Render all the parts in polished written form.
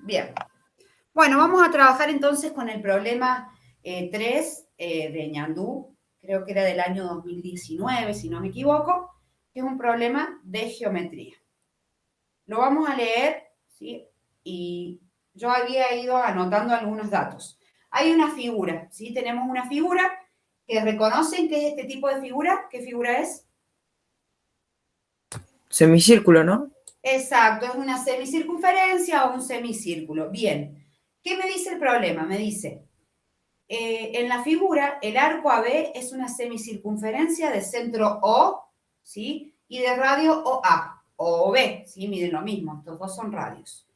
Bien. Bueno, vamos a trabajar entonces con el problema 3 de Ñandú, creo que era del año 2019, si no me equivoco, que es un problema de geometría. Lo vamos a leer, ¿sí? Y yo había ido anotando algunos datos. Hay una figura, ¿sí? Tenemos una figura que reconocen que es este tipo de figura. ¿Qué figura es? Semicírculo, ¿no? Exacto, es una semicircunferencia o un semicírculo. Bien. ¿Qué me dice el problema? Me dice, en la figura, el arco AB es una semicircunferencia de centro O, ¿sí? Y de radio OA, o B, ¿sí? Miden lo mismo, estos dos son radios.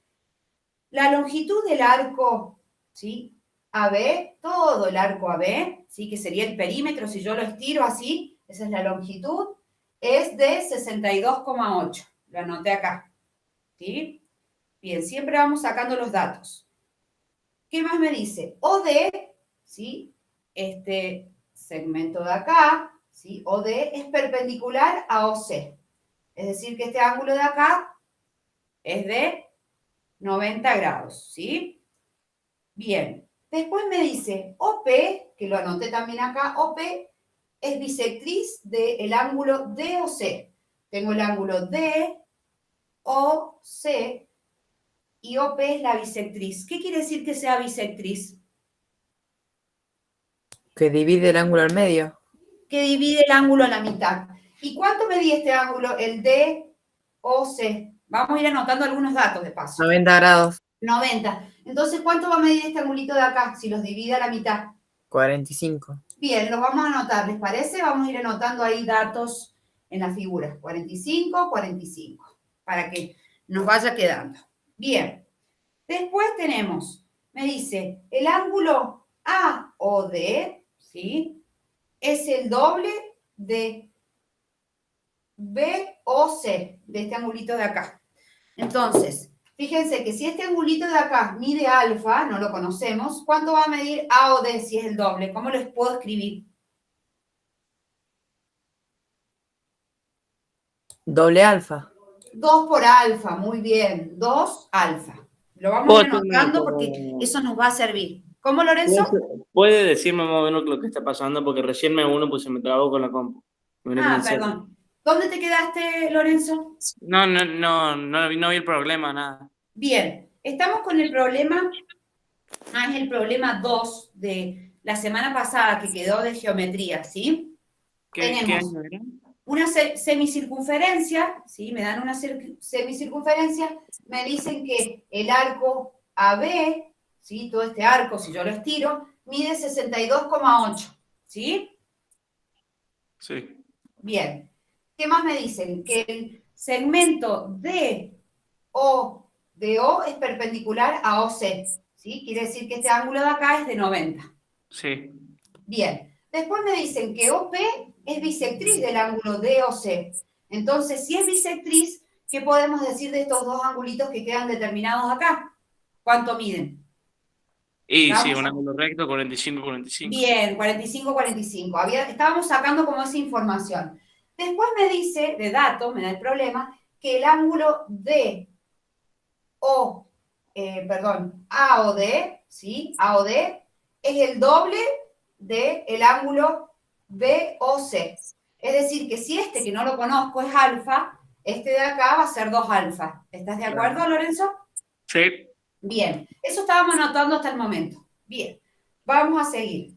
La longitud del arco, ¿sí? AB, todo el arco AB, ¿sí? Que sería el perímetro, si yo lo estiro así, esa es la longitud, es de 62,8. Lo anoté acá, ¿sí? Bien, siempre vamos sacando los datos. ¿Qué más me dice? OD, ¿sí? Este segmento de acá, ¿sí? OD es perpendicular a OC. Es decir, que este ángulo de acá es de 90 grados, ¿sí? Bien. Después me dice OP, que lo anoté también acá, OP es bisectriz del ángulo DOC. Tengo el ángulo DOC y OP es la bisectriz. ¿Qué quiere decir que sea bisectriz? Que divide el ángulo al medio. Que divide el ángulo a la mitad. ¿Y cuánto medía este ángulo? El DOC. Vamos a ir anotando algunos datos de paso. 90 grados. 90. Entonces, ¿cuánto va a medir este angulito de acá si los divide a la mitad? 45. Bien, los vamos a anotar, ¿les parece? Vamos a ir anotando ahí datos en la figura. 45, 45, para que nos vaya quedando. Bien. Después tenemos, me dice, el ángulo AOD, ¿sí? Es el doble de BOC, de este angulito de acá. Entonces, fíjense que si este angulito de acá mide alfa, no lo conocemos, ¿cuánto va a medir AOD si es el doble? ¿Cómo les puedo escribir? Doble alfa. 2 por alfa, muy bien, 2 alfa. Lo vamos a ir anotando porque eso nos va a servir. ¿Cómo, Lorenzo? ¿Puede decirme más o menos lo que está pasando? Porque recién pues se me trabó con la compu. Perdón. ¿Dónde te quedaste, Lorenzo? No vi el problema, nada. Bien, estamos con el problema, es el problema 2 de la semana pasada que quedó de geometría, ¿sí? ¿Qué Tenemos año era? una semicircunferencia, ¿sí? Me dan una semicircunferencia, me dicen que el arco AB, ¿sí? Todo este arco, si yo lo estiro, mide 62,8, ¿sí? Sí. Bien. ¿Qué más me dicen? Que el segmento O de O es perpendicular a OC, ¿sí? Quiere decir que este ángulo de acá es de 90. Sí. Bien. Después me dicen que OP es bisectriz del ángulo DOC. Entonces, si es bisectriz, ¿qué podemos decir de estos dos angulitos que quedan determinados acá? ¿Cuánto miden? Y sí, ¿Estamos? un ángulo recto, 45-45. Bien, 45-45. Estábamos sacando como esa información. Después me dice, de datos, me da el problema, que el ángulo AOD, ¿sí? AOD es el doble del ángulo BOC. Es decir, que si este que no lo conozco es alfa, este de acá va a ser 2 alfa. ¿Estás de acuerdo, Claro. Lorenzo? Sí. Bien, eso estábamos anotando hasta el momento. Bien, vamos a seguir.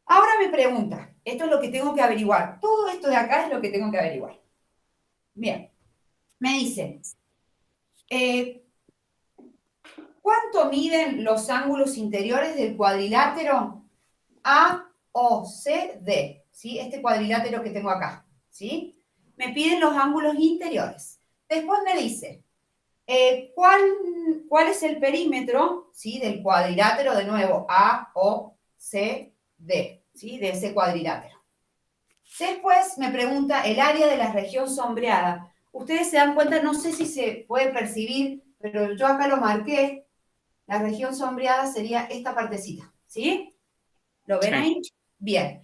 Ahora me pregunta, esto es lo que tengo que averiguar. Todo esto de acá es lo que tengo que averiguar. Bien, me dice, ¿cuánto miden los ángulos interiores del cuadrilátero AOCD? ¿Sí? Este cuadrilátero que tengo acá. ¿Sí? Me piden los ángulos interiores. Después me dice, ¿cuál es el perímetro, ¿sí? Del cuadrilátero, de nuevo, AOCD, ¿sí? De ese cuadrilátero. Después me pregunta el área de la región sombreada. Ustedes se dan cuenta, no sé si se puede percibir, pero yo acá lo marqué. La región sombreada sería esta partecita, ¿sí? ¿Lo ven ahí? Bien.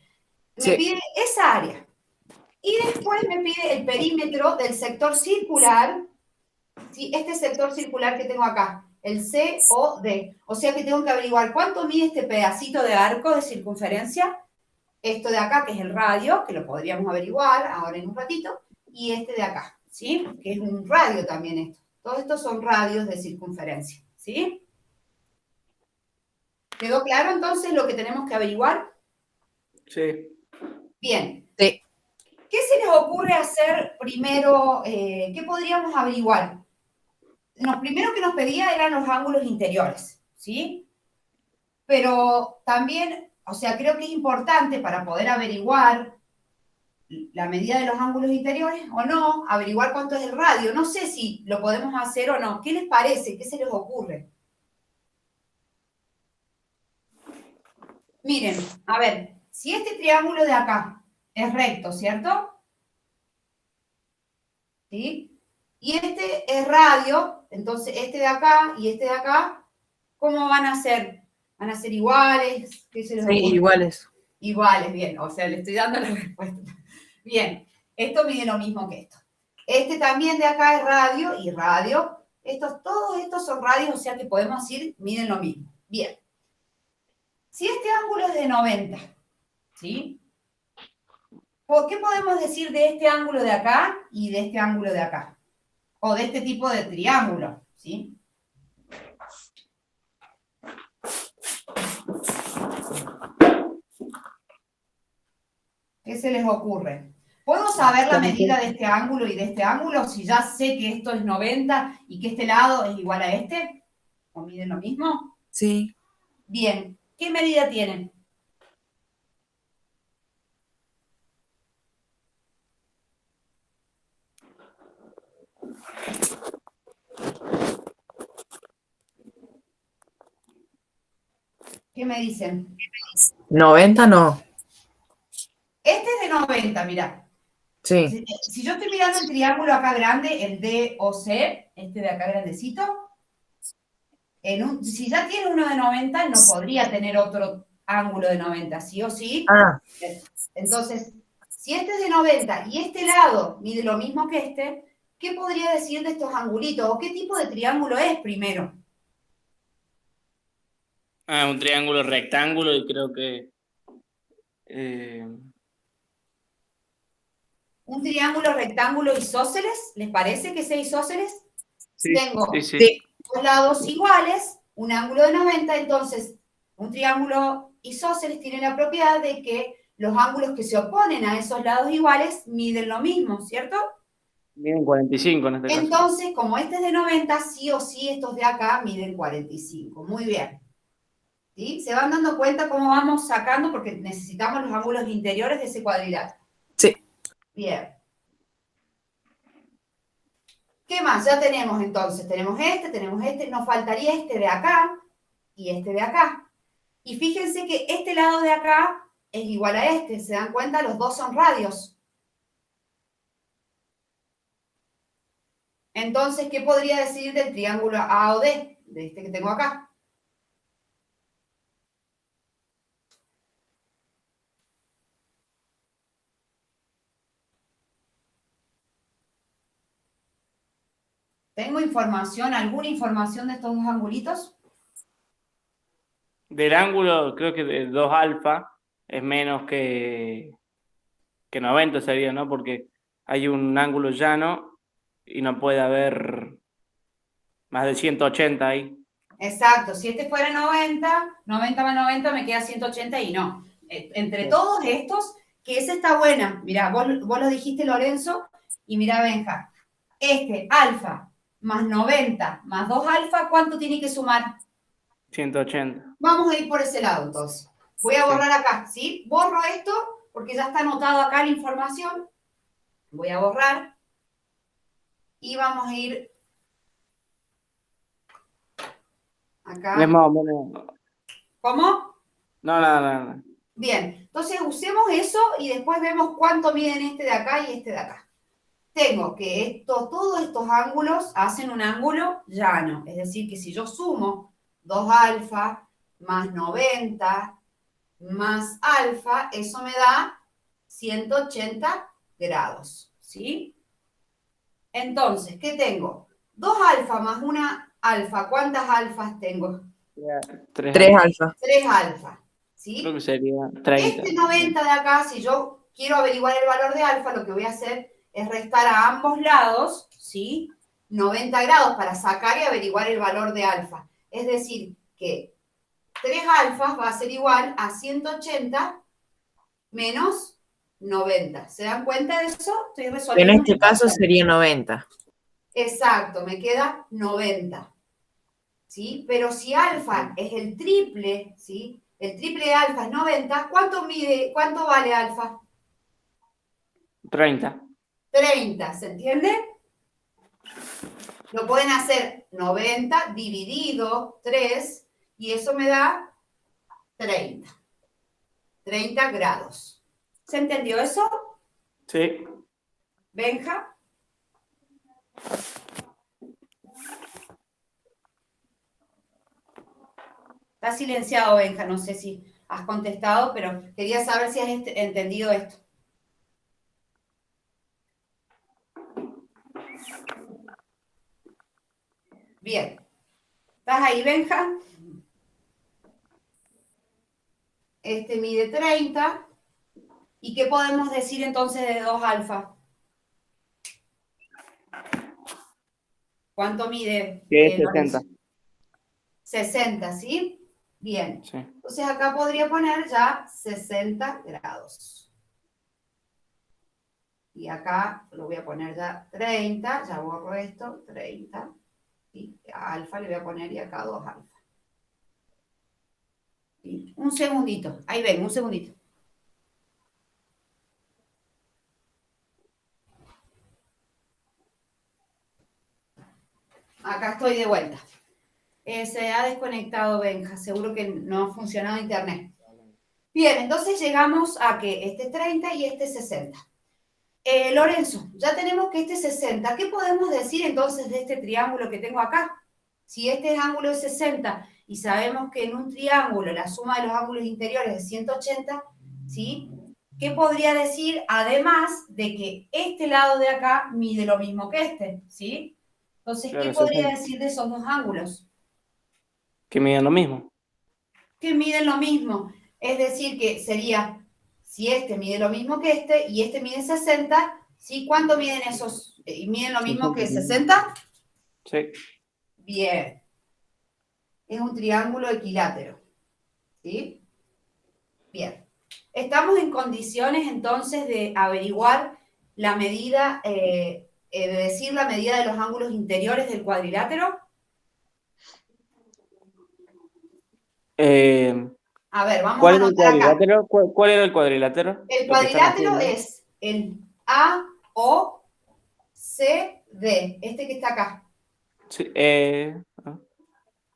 Me pide esa área. Y después me pide el perímetro del sector circular, ¿sí? Este sector circular que tengo acá. el COD. O sea que tengo que averiguar cuánto mide este pedacito de arco de circunferencia, esto de acá, que es el radio, que lo podríamos averiguar ahora en un ratito, y este de acá, ¿sí? Que es un radio también esto. Todos estos son radios de circunferencia, ¿sí? ¿Quedó claro entonces lo que tenemos que averiguar? Sí. Bien. Sí. ¿Qué se les ocurre hacer primero? ¿Qué podríamos averiguar? Lo primero que nos pedía eran los ángulos interiores, ¿sí? Pero también, o sea, creo que es importante para poder averiguar la medida de los ángulos interiores o no, averiguar cuánto es el radio. No sé si lo podemos hacer o no. ¿Qué les parece? ¿Qué se les ocurre? Miren, a ver, si este triángulo de acá es recto, ¿cierto? ¿Sí? Y este es radio, entonces este de acá y este de acá, ¿cómo van a ser? ¿Van a ser iguales? ¿Qué se les Sí, ocurre? iguales. Iguales, bien, o sea, le estoy dando la respuesta. Bien, esto mide lo mismo que esto. Este también de acá es radio y radio. Todos estos son radios, o sea que podemos decir, miden lo mismo. Bien. Si este ángulo es de 90, ¿sí? ¿Qué podemos decir de este ángulo de acá y de este ángulo de acá? O de este tipo de triángulo, ¿sí? ¿Qué se les ocurre? ¿Puedo saber la medida de este ángulo y de este ángulo si ya sé que esto es 90 y que este lado es igual a este? ¿O miden lo mismo? Sí. Bien. ¿Qué medida tienen? ¿Qué me dicen? 90 no. Este es de 90, mirá. Sí. Si yo estoy mirando el triángulo acá grande, el DOC, este de acá grandecito, si ya tiene uno de 90, no podría tener otro ángulo de 90, ¿sí o sí? Ah, Entonces, si este es de 90 y este lado mide lo mismo que este, ¿qué podría decir de estos angulitos? ¿O qué tipo de triángulo es primero? Ah, un triángulo rectángulo y creo que... ¿Un triángulo rectángulo isósceles? ¿Les parece que sea isósceles? sí, Tengo sí, sí. sí. dos lados iguales, un ángulo de 90, entonces un triángulo isósceles tiene la propiedad de que los ángulos que se oponen a esos lados iguales miden lo mismo, ¿cierto? Miden 45 en este caso. Entonces, como este es de 90, sí o sí estos de acá miden 45. Muy bien. ¿Sí? ¿Se van dando cuenta cómo vamos sacando? Porque necesitamos los ángulos interiores de ese cuadrilátero. Sí. Bien. ¿Qué más? Ya tenemos entonces, tenemos este, nos faltaría este de acá y este de acá. Y fíjense que este lado de acá es igual a este, ¿se dan cuenta? Los dos son radios. Entonces, ¿qué podría decir del triángulo AOD, de este que tengo acá? ¿Tengo información, alguna información de estos dos angulitos? Del ángulo, creo que de 2 alfa es menos que 90 sería, ¿no? Porque hay un ángulo llano y no puede haber más de 180 ahí. Exacto, si este fuera 90, 90 más 90 me queda 180 y no. Entre todos estos, que esa está buena. Mirá, vos lo dijiste, Lorenzo, y mirá, Benja. Este, alfa, más 90, más 2 alfa, ¿cuánto tiene que sumar? 180. Vamos a ir por ese lado, entonces. Voy a borrar acá, ¿sí? Borro esto, porque ya está anotado acá la información. Voy a borrar. Y vamos a ir acá. Es más o menos. ¿Cómo? No, no. Bien, entonces usemos eso y después vemos cuánto miden este de acá y este de acá. Tengo que todos estos ángulos hacen un ángulo llano, es decir, que si yo sumo 2 alfa más 90 más alfa, eso me da 180 grados, ¿sí? Entonces, ¿qué tengo? 2 alfa más una alfa. ¿Cuántas alfas tengo? 3 alfa. 3 alfa. ¿Sí? Creo que sería 30. Este 90 de acá, si yo quiero averiguar el valor de alfa, lo que voy a hacer es restar a ambos lados, ¿sí? 90 grados para sacar y averiguar el valor de alfa. Es decir, que 3 alfas va a ser igual a 180 menos 90. ¿Se dan cuenta de eso? Estoy En resolviendo este un caso ecuación. sería 90. Exacto, me queda 90. ¿Sí? Pero si alfa es el triple, ¿sí? El triple de alfa es 90, ¿cuánto vale alfa? 30. 30, ¿se entiende? Lo pueden hacer 90 dividido 3 y eso me da 30. 30 grados. ¿Se entendió eso, Sí. Benja? Está silenciado, Benja, no sé si has contestado, pero quería saber si has entendido esto. Bien. ¿Estás ahí, Benja? Este mide 30. ¿Y qué podemos decir entonces de 2 alfa? ¿Cuánto mide? Que es 60. Lorenzo? 60, ¿sí? Bien. Sí. Entonces acá podría poner ya 60 grados. Y acá lo voy a poner ya 30, ya borro esto, 30. Y a alfa le voy a poner y acá 2 alfa. ¿Sí? Un segundito, ahí ven, un segundito. Acá estoy de vuelta. Se ha desconectado Benja, seguro que no ha funcionado internet. Bien, entonces llegamos a que este es 30 y este es 60. Lorenzo, ya tenemos que este es 60. ¿Qué podemos decir entonces de este triángulo que tengo acá? Si este ángulo es 60 y sabemos que en un triángulo la suma de los ángulos interiores es 180, ¿sí? ¿Qué podría decir además de que este lado de acá mide lo mismo que este, ¿sí? Entonces, Claro, ¿qué podría 60. decir de esos dos ángulos? Que miden lo mismo. Que miden lo mismo. Es decir, que sería, si este mide lo mismo que este y este mide 60, ¿sí? ¿Cuánto miden esos? ¿Miden lo mismo que 60? Sí. Bien. Es un triángulo equilátero. ¿Sí? Bien. Estamos en condiciones entonces de averiguar la medida, de decir la medida de los ángulos interiores del cuadrilátero. A ver, vamos a ¿Cuál era el anotar acá. cuadrilátero? ¿Cuál era el cuadrilátero? El Lo que están cuadrilátero haciendo. es el AOCD, este que está acá. Sí.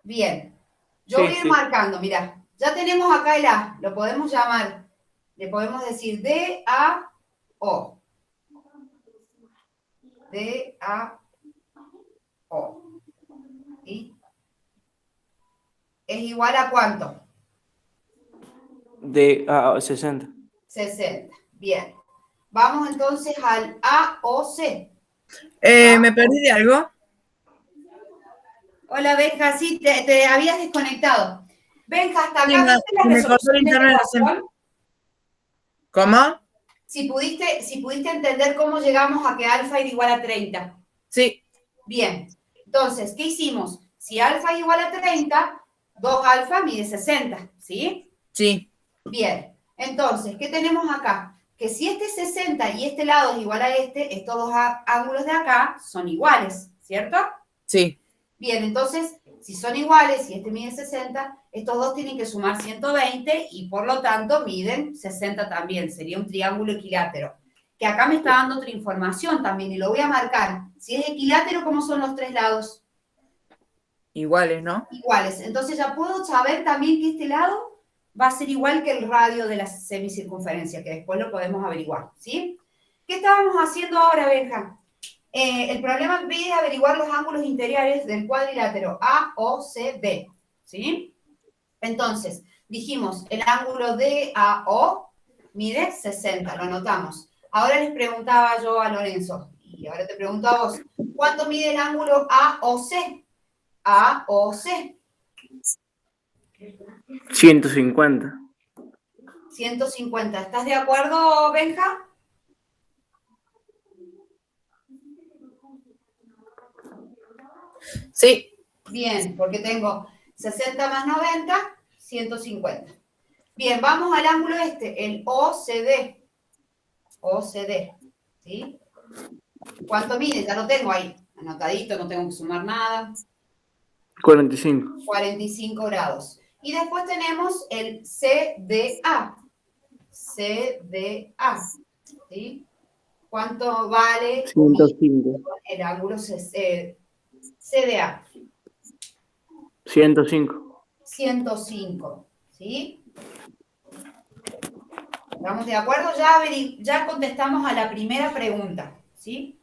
Bien. Yo voy Sí, a ir sí. marcando, mirá. Ya tenemos acá el A, lo podemos llamar, le podemos decir DAO. DAO. ¿Sí? ¿Es igual a cuánto? De 60. 60. Bien. Vamos entonces al AOC. ¿Me perdí de algo? Hola, Benja, sí, te habías desconectado. Benja, hasta Sí, acá, ¿viste la se me cortó el resolución de esta internet recién. ecuación? ¿Cómo? Si pudiste entender cómo llegamos a que alfa era igual a 30. Sí, Bien. Entonces, ¿qué hicimos? Si alfa es igual a 30, 2 alfa mide 60, ¿sí? sí, Bien. Entonces, ¿qué tenemos acá? Que si este es 60 y este lado es igual a este, estos dos ángulos de acá son iguales, ¿cierto? sí. Bien, entonces, si son iguales, si este mide 60, estos dos tienen que sumar 120 y por lo tanto miden 60 también. Sería un triángulo equilátero. Que acá me está dando otra información también y lo voy a marcar. Si es equilátero, ¿cómo son los tres lados? Iguales, ¿no? Iguales. Entonces ya puedo saber también que este lado va a ser igual que el radio de la semicircunferencia, que después lo podemos averiguar, ¿sí? ¿Qué estábamos haciendo ahora, Benja? El problema me pide averiguar los ángulos interiores del cuadrilátero AOCB, ¿sí? Entonces, dijimos, el ángulo DAO mide 60, lo anotamos. Ahora les preguntaba yo a Lorenzo, y ahora te pregunto a vos, ¿cuánto mide el ángulo AOC? AOC. 150. 150. ¿Estás de acuerdo, Benja? Sí. Bien, porque tengo 60 más 90, 150. Bien, vamos al ángulo este, el OCD. OCD, ¿sí? ¿Cuánto mide? Ya lo tengo ahí, anotadito, no tengo que sumar nada. 45. 45 grados. Y después tenemos el CDA. CDA, ¿sí? ¿Cuánto vale 105. el ángulo CDA? 105. 105, ¿sí? ¿Estamos de acuerdo? Ya contestamos a la primera pregunta, ¿sí?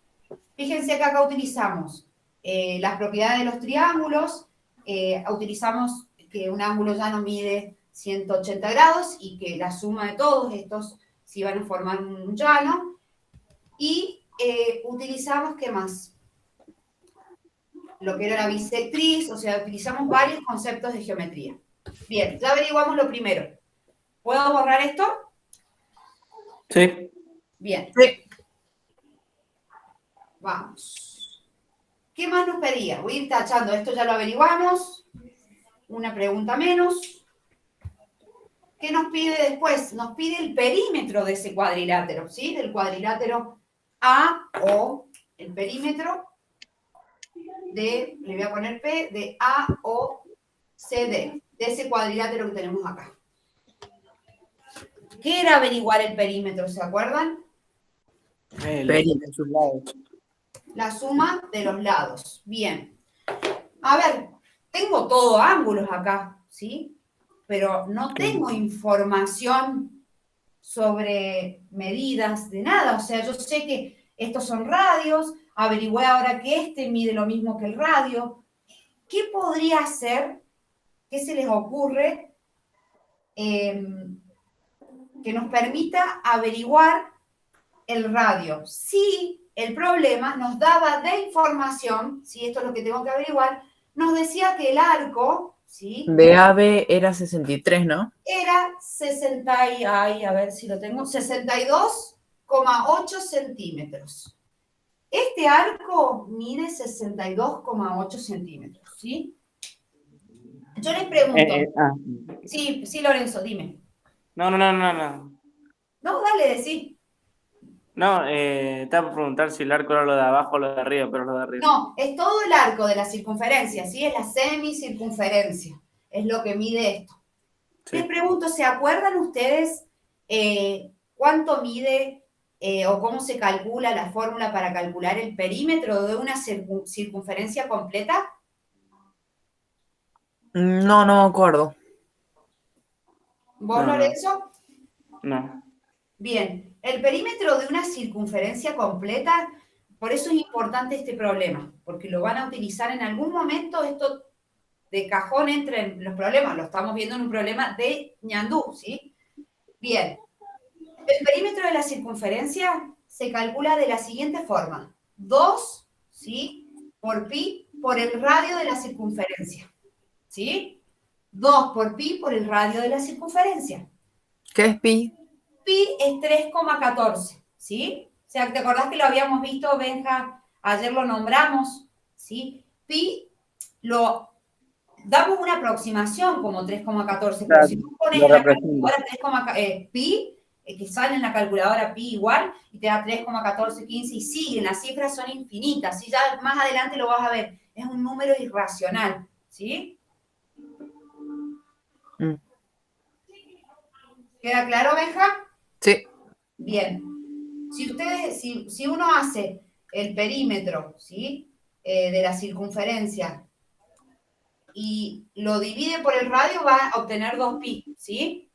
Fíjense que acá utilizamos las propiedades de los triángulos, utilizamos que un ángulo llano mide 180 grados y que la suma de todos estos sí van a formar un llano. Y utilizamos, ¿qué más? Lo que era la bisectriz, o sea, utilizamos varios conceptos de geometría. Bien, ya averiguamos lo primero. ¿Puedo borrar esto? Sí. Bien. Sí. Vamos. ¿Qué más nos pedía? Voy a ir tachando. Esto ya lo averiguamos. Una pregunta menos. ¿Qué nos pide después? Nos pide el perímetro de ese cuadrilátero, ¿sí? Del cuadrilátero AO. El perímetro de, le voy a poner P, de AOCD. De ese cuadrilátero que tenemos acá. ¿Qué era averiguar el perímetro? ¿Se acuerdan? En sus lados. La suma de los lados. Bien. A ver, tengo todo ángulos acá, ¿sí? Pero no tengo información sobre medidas de nada. O sea, yo sé que estos son radios, averigüé ahora que este mide lo mismo que el radio. ¿Qué podría ser? ¿Qué se les ocurre que nos permita averiguar el radio? Si el problema nos daba de información, si esto es lo que tengo que averiguar, nos decía que el arco, ¿sí? De AB era 63, ¿no? Era 60, ay, a ver si lo tengo, 62,8 centímetros. Este arco mide 62,8 centímetros, ¿sí? Yo les pregunto. Sí, Lorenzo, dime. No. No, dale, decí. No, estaba por preguntar si el arco era lo de abajo o lo de arriba, pero lo de arriba. No, es todo el arco de la circunferencia, ¿sí? Es la semicircunferencia, es lo que mide esto. Sí. Les pregunto, ¿se acuerdan ustedes cuánto mide o cómo se calcula la fórmula para calcular el perímetro de una circunferencia completa? No me acuerdo. ¿Vos, Lorenzo? No. Bien, el perímetro de una circunferencia completa, por eso es importante este problema, porque lo van a utilizar en algún momento, esto de cajón entra en los problemas, lo estamos viendo en un problema de ñandú, ¿sí? Bien, el perímetro de la circunferencia se calcula de la siguiente forma, 2, ¿sí? Por pi por el radio de la circunferencia, ¿sí? 2 por pi por el radio de la circunferencia. ¿Qué es pi? Pi es 3,14, ¿sí? O sea, ¿te acordás que lo habíamos visto, Benja? Ayer lo nombramos, ¿sí? Pi lo damos una aproximación como 3,14, pero si tú pones en la calculadora pi, que sale en la calculadora pi igual, y te da 3,1415 y siguen, las cifras son infinitas, ¿sí? Ya más adelante lo vas a ver, es un número irracional, ¿sí? ¿Queda claro, Benja? Sí. Bien. Si uno hace el perímetro, ¿sí? De la circunferencia y lo divide por el radio, va a obtener 2pi, ¿sí?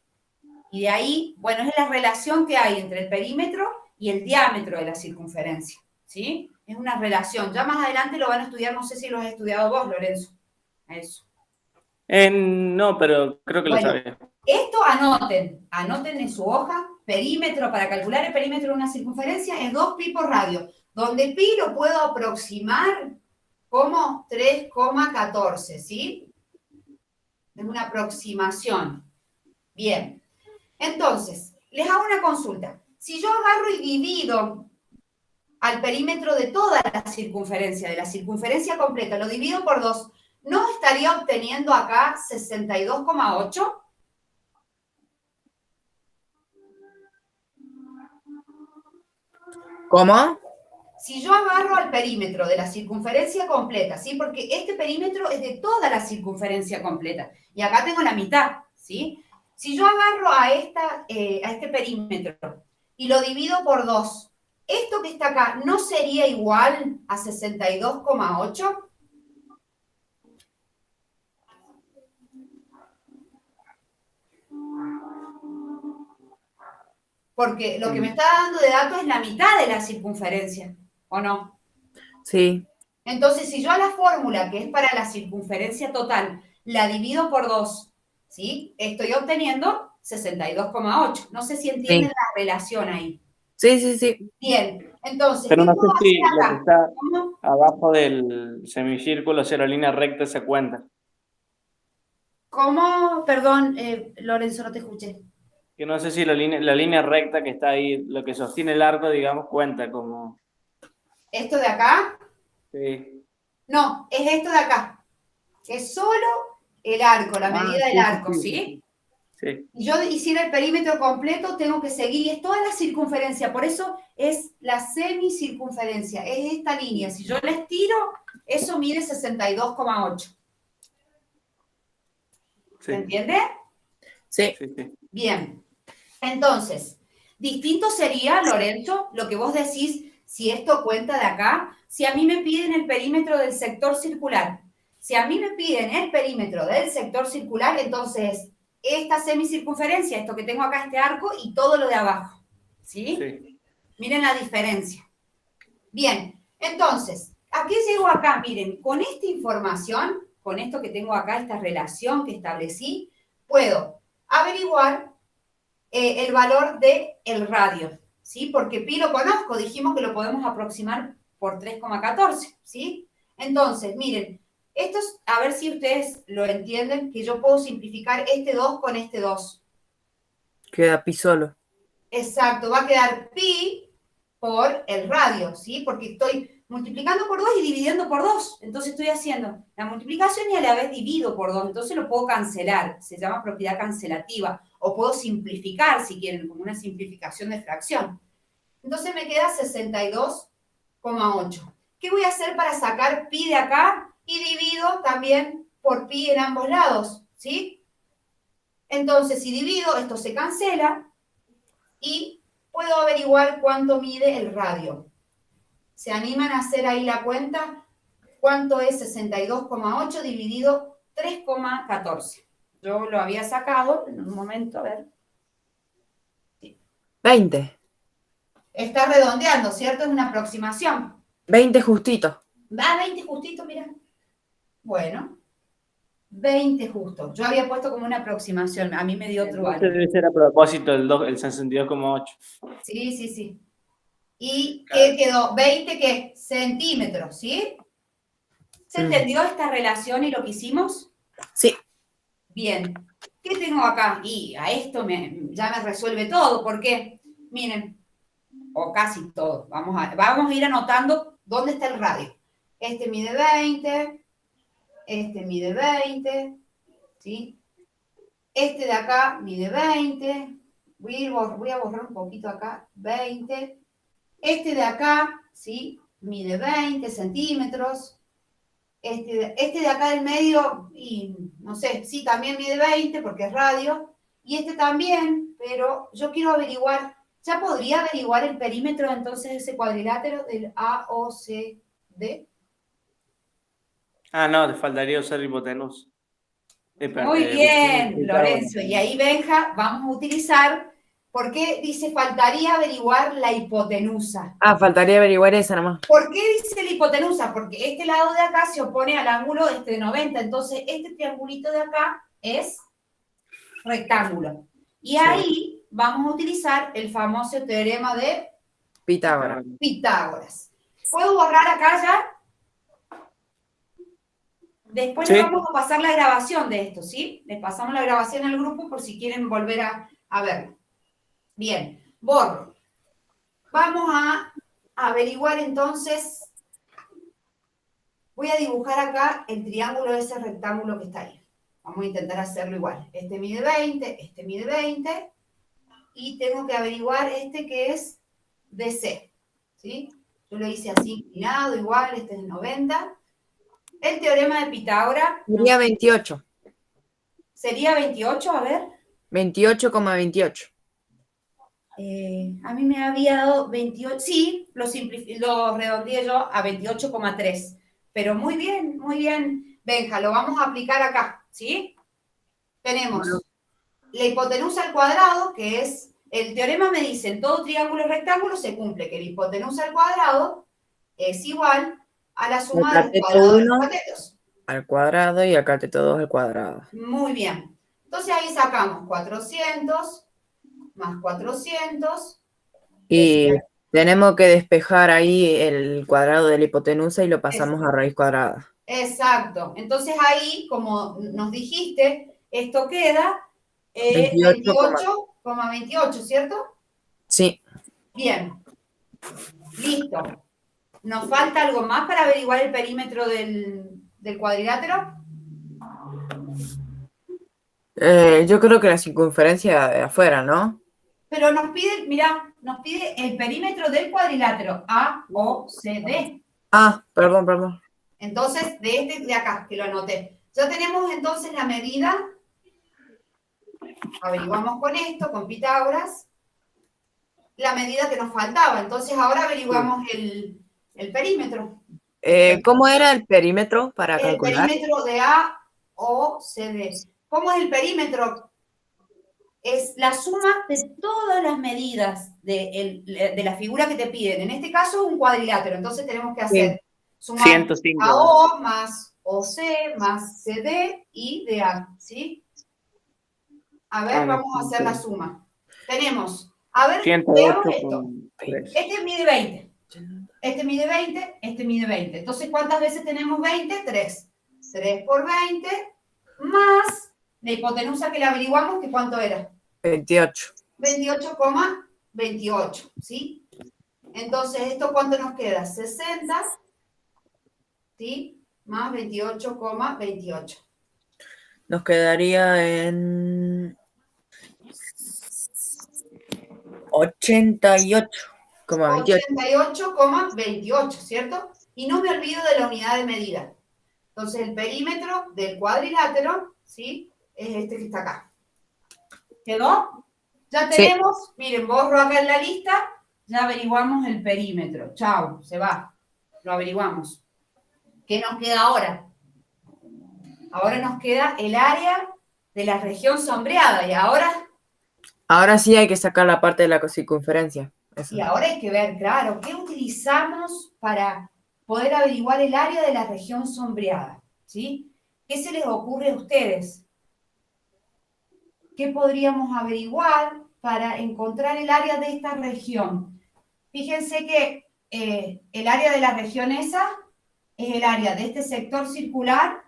Y de ahí, bueno, es la relación que hay entre el perímetro y el diámetro de la circunferencia, ¿sí? Es una relación. Ya más adelante lo van a estudiar, no sé si lo has estudiado vos, Lorenzo. Eso. No, pero creo que lo sabía. Esto anoten en su hoja, perímetro, para calcular el perímetro de una circunferencia es 2pi por radio, donde pi lo puedo aproximar como 3,14, ¿sí? Es una aproximación. Bien. Entonces, les hago una consulta. Si yo agarro y divido al perímetro de toda la circunferencia completa, lo divido por 2, ¿no estaría obteniendo acá 62,8? ¿Cómo? Si yo agarro al perímetro de la circunferencia completa, ¿sí? Porque este perímetro es de toda la circunferencia completa. Y acá tengo la mitad, ¿sí? Si yo agarro a este perímetro y lo divido por 2, ¿esto que está acá no sería igual a 62,8? Porque lo que me está dando de dato es la mitad de la circunferencia, ¿o no? Sí. Entonces, si yo a la fórmula, que es para la circunferencia total, la divido por 2, ¿sí? Estoy obteniendo 62,8. No sé si entienden Sí. la relación ahí. Sí, sí, sí. Bien, entonces, Pero ¿qué no sé puedo si hacer lo que acá? está ¿Cómo? abajo del semicírculo, si la línea recta se cuenta. ¿Cómo? Perdón, Lorenzo, no te escuché. Que no sé si la línea recta que está ahí, lo que sostiene el arco, digamos, cuenta como... ¿Esto de acá? Sí. No, es esto de acá. Es solo el arco, la Ah, medida del sí, sí, arco, sí, sí, ¿sí? sí. Sí, Si yo hiciera el perímetro completo, tengo que seguir, y es toda la circunferencia, por eso es la semicircunferencia, es esta línea. Si yo la estiro, eso mide 62,8. ¿Se sí, entiende? Sí. sí, sí. Bien. Entonces, distinto sería, Lorenzo, lo que vos decís, si esto cuenta de acá, si a mí me piden el perímetro del sector circular. Si a mí me piden el perímetro del sector circular, entonces esta semicircunferencia, esto que tengo acá, este arco, y todo lo de abajo. ¿Sí? Sí. Miren la diferencia. Bien, entonces, ¿a qué llego acá? Miren, con esta información, con esto que tengo acá, esta relación que establecí, puedo averiguar el valor del radio, ¿sí? Porque pi lo conozco, dijimos que lo podemos aproximar por 3,14, ¿sí? Entonces, miren, esto es, a ver si ustedes lo entienden, que yo puedo simplificar este 2 con este 2. Queda pi solo. Exacto, va a quedar pi por el radio, ¿sí? Porque estoy multiplicando por 2 y dividiendo por 2. Entonces estoy haciendo la multiplicación y a la vez divido por 2. Entonces lo puedo cancelar. Se llama propiedad cancelativa. O puedo simplificar, si quieren, como una simplificación de fracción. Entonces me queda 62,8. ¿Qué voy a hacer para sacar pi de acá? Y divido también por pi en ambos lados, ¿sí? Entonces, si divido, esto se cancela y puedo averiguar cuánto mide el radio. ¿Se animan a hacer ahí la cuenta? ¿Cuánto es 62,8 dividido 3,14? Yo lo había sacado en un momento, a ver. 20. Está redondeando, ¿cierto? Es una aproximación. 20 justito. Va 20 justito, mira. Bueno, 20 justo. Yo había puesto como una aproximación. A mí me dio otro Entonces valor. debe ser a propósito el 62,8. Sí, sí, sí. ¿Y qué quedó? 20, ¿qué? Centímetros, ¿sí? ¿Se entendió esta relación y lo que hicimos? Sí. Bien. ¿Qué tengo acá? Y a esto ya me resuelve todo. ¿Por qué? Miren, o casi todo. Vamos a ir anotando dónde está el radio. Este mide 20, este mide 20, ¿sí? Este de acá mide 20. Voy a borrar un poquito acá. 20. Este de acá, ¿sí? Mide 20 centímetros. Este de acá del medio, y no sé, sí, también mide 20 porque es radio. Y este también, pero yo quiero averiguar, ¿ya podría averiguar el perímetro entonces de ese cuadrilátero del AOCD? Ah, no, te faltaría usar hipotenusa. Muy bien, Pitágoras. Lorenzo. Y ahí, Benja, vamos a utilizar, ¿por qué dice faltaría averiguar la hipotenusa? Ah, faltaría averiguar esa nomás. ¿Por qué dice la hipotenusa? Porque este lado de acá se opone al ángulo de 90. Entonces, este triangulito de acá es rectángulo. Y Sí. ahí vamos a utilizar el famoso teorema de Pitágoras. Pitágoras. ¿Puedo borrar acá ya? Después Sí. les vamos a pasar la grabación de esto, ¿sí? Les pasamos la grabación al grupo por si quieren volver a ver. Bien, borro. Vamos a averiguar entonces. Voy a dibujar acá el triángulo de ese rectángulo que está ahí. Vamos a intentar hacerlo igual. Este mide 20, este mide 20. Y tengo que averiguar este que es DC. ¿Sí? Yo lo hice así inclinado, igual, este es 90. El teorema de Pitágoras. Sería 28. ¿Sería 28? A ver. 28,28. A mí me había dado 28. Sí, lo redondeé yo a 28,3. Pero muy bien, muy bien. Benja, lo vamos a aplicar acá, ¿sí? Tenemos la hipotenusa al cuadrado, que es, el teorema me dice, en todo triángulo y rectángulo se cumple que la hipotenusa al cuadrado es igual a la suma del Cateto cuadrado de los 1 catetos. al cuadrado y el cateto 2 al cuadrado. Muy bien. Entonces ahí sacamos 400 más 400. Y tenemos que despejar ahí el cuadrado de la hipotenusa y lo pasamos a raíz cuadrada. Exacto. Entonces ahí, como nos dijiste, esto queda 28, 28,28, ¿cierto? sí. Bien. Listo. ¿Nos falta algo más para averiguar el perímetro del cuadrilátero? Yo creo que la circunferencia de afuera, ¿no? Pero nos pide, mirá, nos pide el perímetro del cuadrilátero AOCD. Ah, perdón. Entonces, de este de acá, que lo anoté. Ya tenemos entonces la medida. Averiguamos con esto, con Pitágoras, la medida que nos faltaba. Entonces, ahora averiguamos el perímetro. ¿Cómo era el perímetro para El calcular? perímetro de AOCD. ¿Cómo es el perímetro? Es la suma de todas las medidas de la figura que te piden. En este caso, un cuadrilátero. Entonces, tenemos que hacer sumar 105. AO más OC más CD y DA. ¿Sí? A ver, No, vamos a hacer la suma. Tenemos, a ver, 108 veamos esto. con 3. Este mide 20. Este mide 20, este mide 20. Entonces, ¿cuántas veces tenemos 20? 3. 3 por 20 más la hipotenusa que le averiguamos, que ¿cuánto era? 28. 28,28, ¿sí? Entonces, ¿esto cuánto nos queda? 60, ¿sí? Más 28,28. Nos quedaría en 88,28. 88,28, ¿cierto? Y no me olvido de la unidad de medida. Entonces, el perímetro del cuadrilátero, ¿sí? Es este que está acá. ¿Quedó? Ya Sí. tenemos, miren, borro acá en la lista, ya averiguamos el perímetro. Chao, se va. Lo averiguamos. ¿Qué nos queda ahora? Ahora nos queda el área de la región sombreada. Ahora sí hay que sacar la parte de la circunferencia. Eso. Y ahora hay que ver, claro, ¿qué utilizamos para poder averiguar el área de la región sombreada? ¿Sí? ¿Qué se les ocurre a ustedes? ¿Qué podríamos averiguar para encontrar el área de esta región? Fíjense que el área de la región esa es el área de este sector circular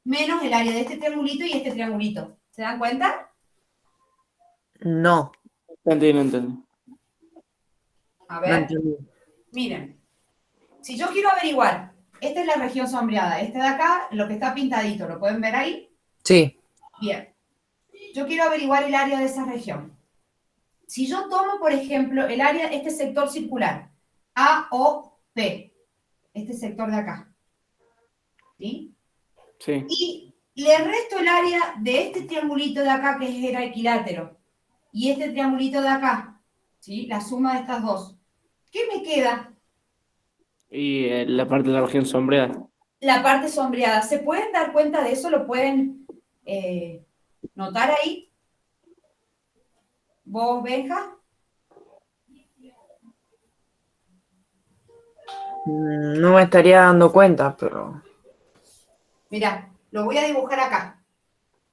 menos el área de este triangulito y este triangulito. ¿Se dan cuenta? No, No entendí. A no ver, entendí. miren. Si yo quiero averiguar, esta es la región sombreada, este de acá, lo que está pintadito, ¿lo pueden ver ahí? Sí, Bien. Yo quiero averiguar el área de esa región. Si yo tomo, por ejemplo, el área, este sector circular, AOP, este sector de acá, ¿sí? Sí. Y le resto el área de este triangulito de acá, que era equilátero, y este triangulito de acá, ¿sí? La suma de estas dos. ¿Qué me queda? Y la parte de la región sombreada. La parte sombreada. ¿Se pueden dar cuenta de eso? ¿Lo pueden notar ahí? ¿Vos, Benja? no me estaría dando cuenta, pero Mirá, lo voy a dibujar acá.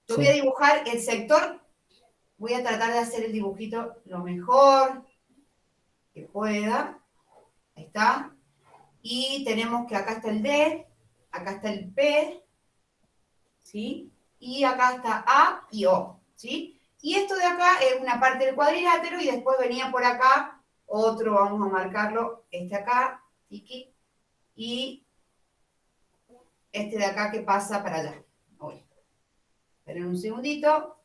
Yo voy a dibujar el sector. Voy a tratar de hacer el dibujito lo mejor que pueda. Ahí está. Y tenemos que acá está el D, acá está el P, ¿sí? Y acá está A y O, ¿sí? Y esto de acá es una parte del cuadrilátero y después venía por acá otro, vamos a marcarlo, este acá, tiki, y este de acá que pasa para allá. Uy. Esperen un segundito.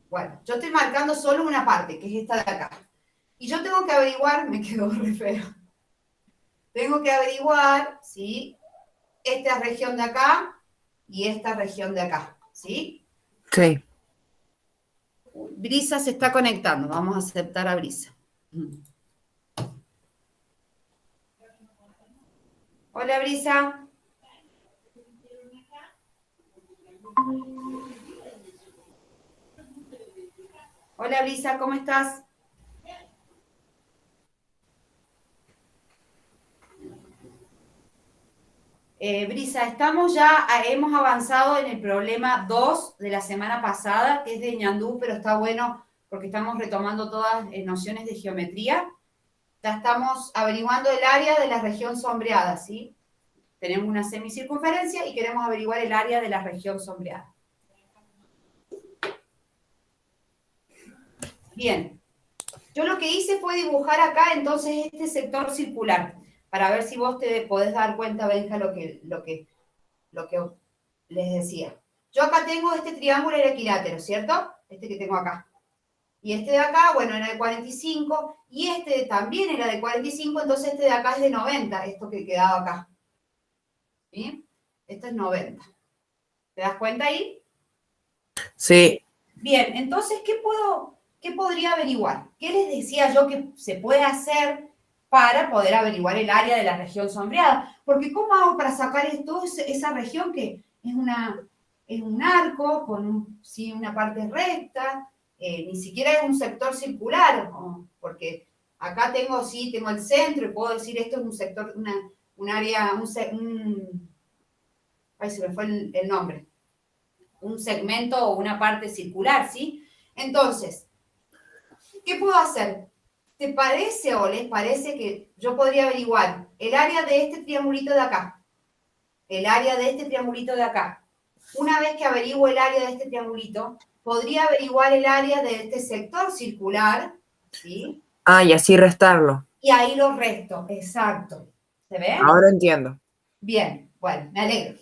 Bueno, yo estoy marcando solo una parte, que es esta de acá. Y yo tengo que averiguar, me quedó re feo. Tengo que averiguar, ¿sí? Esta región de acá y esta región de acá, ¿sí? Sí. Brisa se está conectando, vamos a aceptar a Brisa. Hola, Brisa. Hola, Brisa, ¿cómo estás? Brisa, estamos ya, hemos avanzado en el problema 2 de la semana pasada, que es de Ñandú, pero está bueno porque estamos retomando todas nociones de geometría. Ya estamos averiguando el área de la región sombreada, ¿sí? Tenemos una semicircunferencia y queremos averiguar el área de la región sombreada. Bien, yo lo que hice fue dibujar acá entonces este sector circular, para ver si vos te podés dar cuenta, Benja, lo que les decía. Yo acá tengo este triángulo equilátero, ¿cierto? Este que tengo acá. Y este de acá, bueno, era de 45, y este también era de 45, entonces este de acá es de 90, esto que quedaba acá. ¿Sí? Esto es 90. ¿Te das cuenta ahí? Sí. Bien, entonces, ¿qué podría averiguar? ¿Qué les decía yo que se puede hacer para poder averiguar el área de la región sombreada? Porque ¿cómo hago para sacar esa región que es un arco con sí, una parte recta? Ni siquiera es un sector circular, ¿no? Porque acá tengo el centro y puedo decir esto es un sector, un área, ay, se me fue el nombre, un segmento o una parte circular, ¿sí? Entonces, ¿qué puedo hacer? ¿Te parece o les parece que yo podría averiguar el área de este triangulito de acá? El área de este triangulito de acá. Una vez que averiguo el área de este triangulito, podría averiguar el área de este sector circular, ¿sí? Ah, y así restarlo. Y ahí lo resto, exacto. ¿Se ve? Ahora entiendo. Bien, bueno, me alegro.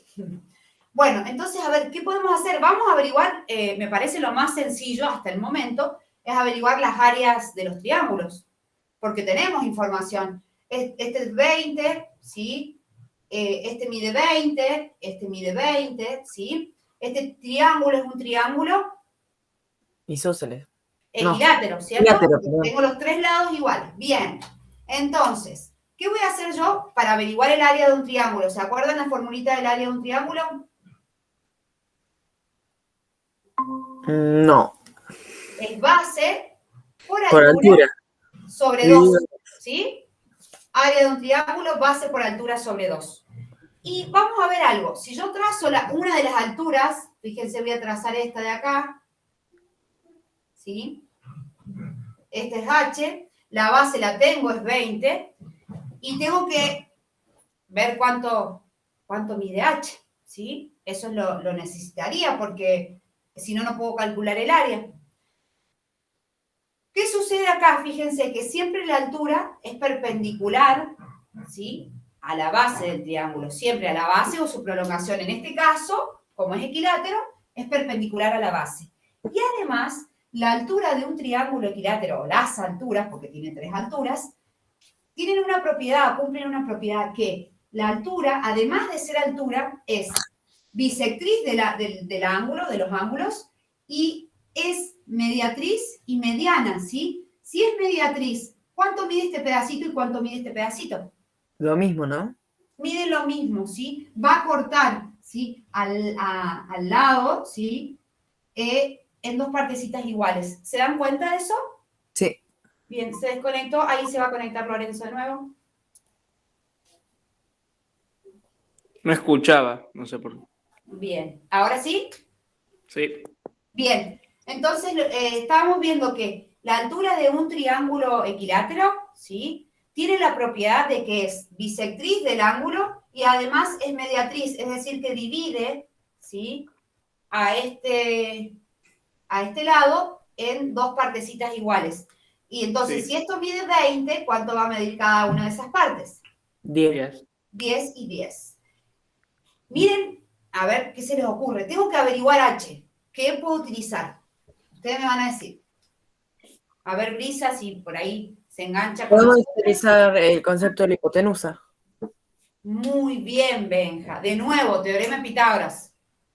Bueno, entonces, a ver, ¿qué podemos hacer? Vamos a averiguar, me parece lo más sencillo hasta el momento, es averiguar las áreas de los triángulos, porque tenemos información. Este es 20, ¿sí? Este mide 20, ¿sí? Este triángulo es un triángulo Isósceles. No. equilátero, ¿cierto? Equilátero, perdón. Tengo los tres lados iguales. Bien. Entonces, ¿qué voy a hacer yo para averiguar el área de un triángulo? ¿Se acuerdan la formulita del área de un triángulo? No. Es base por Por altura. sobre 2, ¿sí? Área de un triángulo, base por altura sobre 2. Y vamos a ver algo. Si yo trazo una de las alturas, fíjense, voy a trazar esta de acá, ¿sí? Este es H, la base la tengo, es 20, y tengo que ver cuánto mide H, ¿sí? Eso lo necesitaría porque si no, no puedo calcular el área. ¿Qué sucede acá? Fíjense que siempre la altura es perpendicular, ¿sí? A la base del triángulo, siempre a la base o su prolongación. En este caso, como es equilátero, es perpendicular a la base. Y además, la altura de un triángulo equilátero, o las alturas, porque tiene tres alturas, tienen una propiedad, cumplen una propiedad que la altura, además de ser altura, es bisectriz del ángulo, de los ángulos, y es mediatriz y mediana, ¿sí? Si es mediatriz, ¿cuánto mide este pedacito y cuánto mide este pedacito? Lo mismo, ¿no? Mide lo mismo, ¿sí? Va a cortar, ¿sí? Al lado, ¿sí? En dos partecitas iguales. ¿Se dan cuenta de eso? Sí. Bien, se desconectó. Ahí se va a conectar Lorenzo de nuevo. No escuchaba, no sé por qué. Bien, ¿ahora sí? Sí. Bien, entonces estábamos viendo que la altura de un triángulo equilátero, ¿sí? tiene la propiedad de que es bisectriz del ángulo y además es mediatriz, es decir, que divide, ¿sí?, a este lado en dos partecitas iguales. Y entonces, Sí. si esto mide 20, ¿cuánto va a medir cada una de esas partes? 10. 10 y 10. Miren, a ver qué se les ocurre. Tengo que averiguar H. ¿Qué puedo utilizar? Ustedes me van a decir. A ver, Brisa, si por ahí se engancha con Podemos nosotros. utilizar el concepto de la hipotenusa, Muy bien, Benja. De nuevo, teorema de Pitágoras.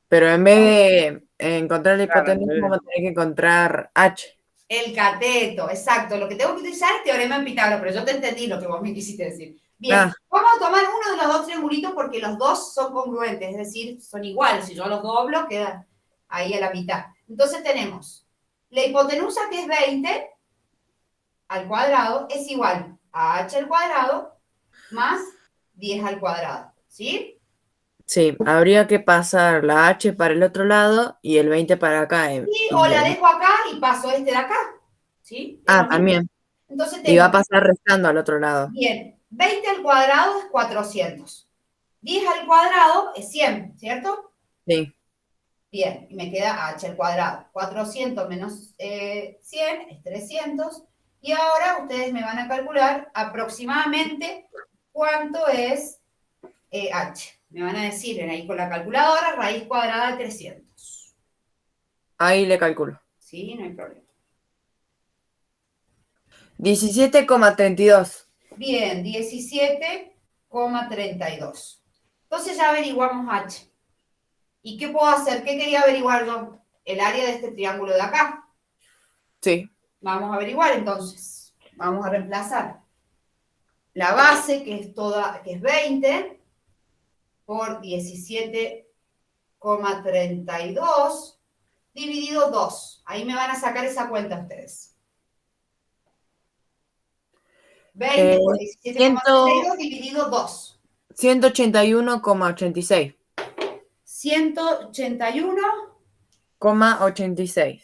pero en vez de encontrar la Claro, hipotenusa, vamos a tener que encontrar H. El cateto, exacto. Lo que tengo que utilizar es teorema de Pitágoras, pero yo te entendí lo que vos me quisiste decir. Bien, Ah, vamos a tomar uno de los dos triangulitos porque los dos son congruentes, es decir, son iguales. Si yo los doblo, queda ahí a la mitad. Entonces tenemos la hipotenusa, que es 20 al cuadrado, es igual a h al cuadrado más 10 al cuadrado, ¿sí? sí, habría que pasar la H para el otro lado y el 20 para acá. O la dejo acá y paso este de acá, ¿sí? Es lo mismo. También. Entonces Y va a tengo, pasar restando al otro lado. bien, 20 al cuadrado es 400. 10 al cuadrado es 100, ¿cierto? Sí. Bien, y me queda h al cuadrado. 400 menos 100 es 300. Y ahora ustedes me van a calcular aproximadamente cuánto es h. Me van a decir ahí con la calculadora raíz cuadrada de 300. Ahí le calculo. Sí, no hay problema. 17,32. Bien, 17,32. Entonces ya averiguamos h. ¿Y qué puedo hacer? ¿Qué quería averiguar yo? El área de este triángulo de acá. Sí. Vamos a averiguar entonces. Vamos a reemplazar la base, que es 20, por 17,32 dividido 2. Ahí me van a sacar esa cuenta ustedes. 20 por 17,32 dividido 2. 181,86. 181,86.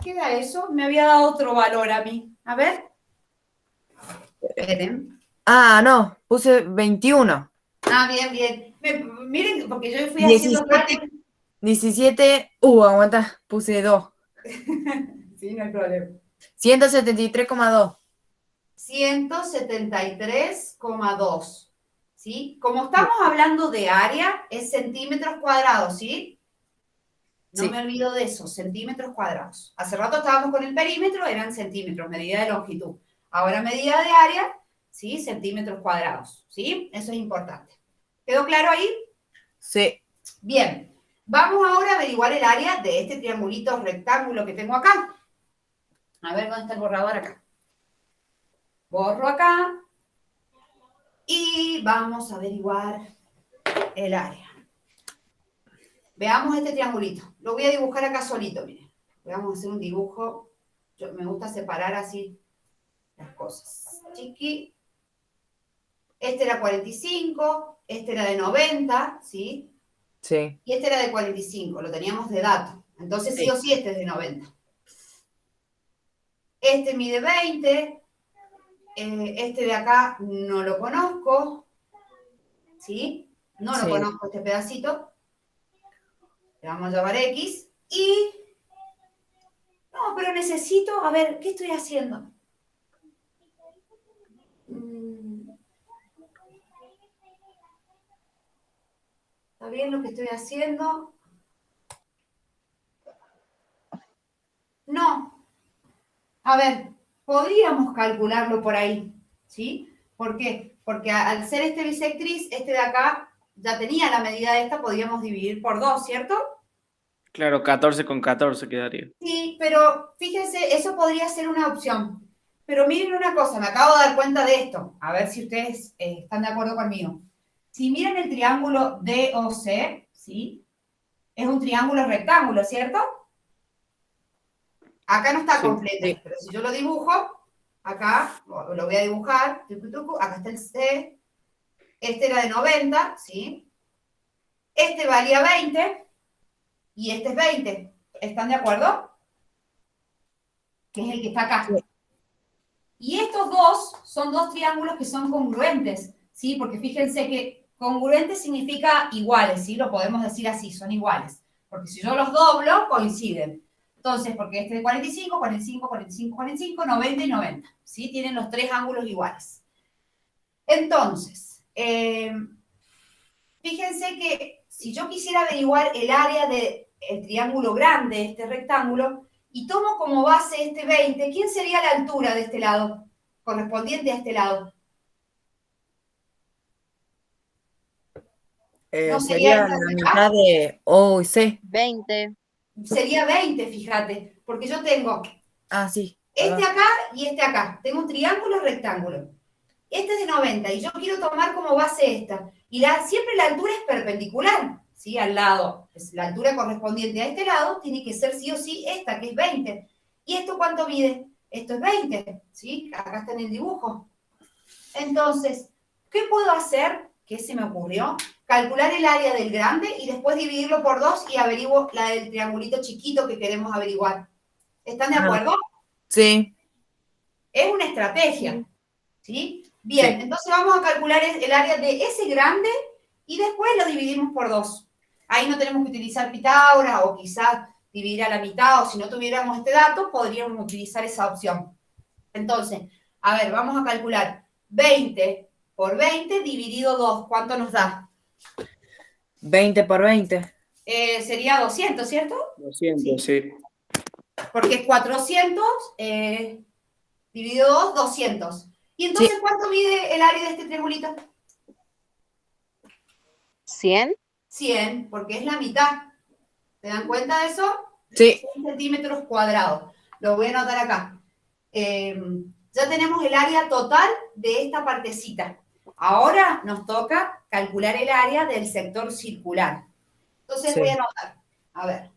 ¿Qué da eso? Me había dado otro valor a mí. A ver. Esperen. No, puse 21. Bien, bien. Miren, porque yo fui haciendo 17, 17. Aguanta, puse 2. Sí, no hay problema. 173,2. 173,2. ¿Sí? Como estamos hablando de área, es centímetros cuadrados, ¿sí? No Sí. me olvido de eso, centímetros cuadrados. Hace rato estábamos con el perímetro, eran centímetros, medida de longitud. Ahora medida de área, ¿sí? Centímetros cuadrados, ¿sí? Eso es importante. ¿Quedó claro ahí? Sí. Bien. Vamos ahora a averiguar el área de este triangulito rectángulo que tengo acá. A ver, ¿dónde está el borrador acá? Borro acá. Y vamos a averiguar el área. Veamos este triangulito. Lo voy a dibujar acá solito, miren. Vamos a hacer un dibujo. Me gusta separar así las cosas. Chiqui. Este era 45, este era de 90, ¿sí? Sí. Y este era de 45, lo teníamos de dato. Entonces sí o sí este es de 90. Este mide 20. Este de acá no lo conozco. ¿Sí? No lo conozco este pedacito. Le vamos a llamar X. Y... no, pero necesito... a ver, ¿qué estoy haciendo? ¿Está bien lo que estoy haciendo? No. A ver, podríamos calcularlo por ahí. ¿Sí? ¿Por qué? Porque al ser este bisectriz, este de acá ya tenía la medida de esta, podríamos dividir por 2, ¿cierto? Claro, 14 con 14 quedaría. Sí, pero fíjense, eso podría ser una opción. Pero miren una cosa, me acabo de dar cuenta de esto. A ver si ustedes están de acuerdo conmigo. Si miran el triángulo DOC, ¿sí? Es un triángulo rectángulo, ¿cierto? Acá no está Sí. completo, Sí. pero si yo lo dibujo, acá lo voy a dibujar, acá está el C, este era de 90, ¿sí? Este valía 20 y este es 20. ¿Están de acuerdo? Que es el que está acá. Y estos dos son dos triángulos que son congruentes, ¿sí? Porque fíjense que congruente significa iguales, ¿sí? Lo podemos decir así, son iguales. Porque si yo los doblo, coinciden. Entonces, porque este de 45, 45, 45, 45, 90 y 90, ¿sí? Tienen los tres ángulos iguales. Entonces, fíjense que si yo quisiera averiguar el área del triángulo grande, este rectángulo, y tomo como base este 20, ¿quién sería la altura de este lado? Correspondiente a este lado. ¿No sería Sería esta la de mitad acá? de O y C. 20. Sería 20, fíjate, porque yo tengo Ah, sí, este perdón. acá y este acá. Tengo un triángulo rectángulo. Este es de 90 y yo quiero tomar como base esta. Y siempre la altura es perpendicular, ¿sí? Al lado. La altura correspondiente a este lado tiene que ser sí o sí esta, que es 20. ¿Y esto cuánto mide? Esto es 20, ¿sí? Acá está en el dibujo. Entonces, ¿qué puedo hacer? ¿Qué se me ocurrió? Calcular el área del grande y después dividirlo por 2 y averiguo la del triangulito chiquito que queremos averiguar. ¿Están de Ajá. acuerdo? Sí, Es una estrategia, ¿sí? Bien, sí. entonces vamos a calcular el área de ese grande y después lo dividimos por 2. Ahí no tenemos que utilizar Pitágoras o quizás dividir a la mitad, o si no tuviéramos este dato, podríamos utilizar esa opción. Entonces, a ver, vamos a calcular 20 por 20 dividido 2. ¿Cuánto nos da? 20 por 20. Sería 200, ¿cierto? 200, Sí. sí. Porque es 400 dividido 2, 200. ¿Y Sí, entonces cuánto mide el área de este triangulito? 100. 100, porque es la mitad. ¿Se dan cuenta de eso? sí. 100 centímetros cuadrados. Lo voy a anotar acá. Ya tenemos el área total de esta partecita. Ahora nos toca calcular el área del sector circular. Entonces voy a Sí. anotar. A ver,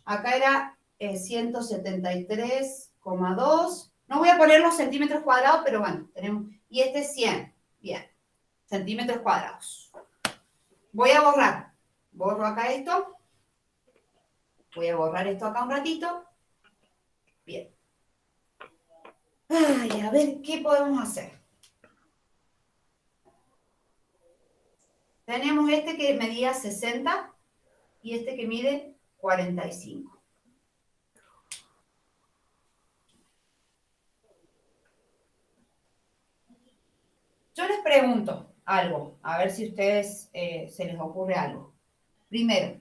acá era 173,2. No voy a poner los centímetros cuadrados, pero bueno, tenemos. Y este es 100. Bien, centímetros cuadrados. Voy a borrar. Borro acá esto. Voy a borrar esto acá un ratito. Bien. Ay, a ver, ¿qué podemos hacer? Tenemos este que medía 60 y este que mide 45. Yo les pregunto algo, a ver si a ustedes se les ocurre algo. Primero,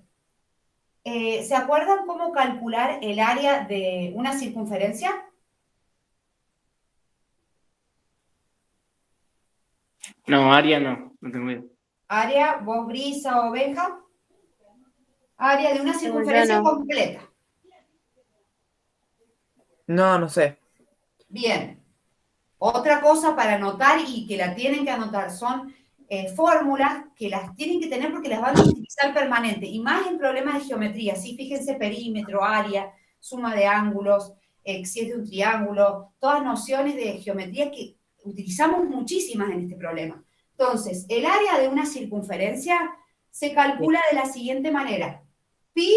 ¿se acuerdan cómo calcular el área de una circunferencia? No, área no tengo idea. Área, vos, Brisa o Benja. Área de una Yo circunferencia no. completa. No, no sé. Bien. Otra cosa para anotar y que la tienen que anotar son fórmulas que las tienen que tener porque las van a utilizar permanente y más en problemas de geometría. ¿Sí? Fíjense perímetro, área, suma de ángulos, si es de un triángulo, todas nociones de geometría que utilizamos muchísimas en este problema. Entonces, el área de una circunferencia se calcula de la siguiente manera. Pi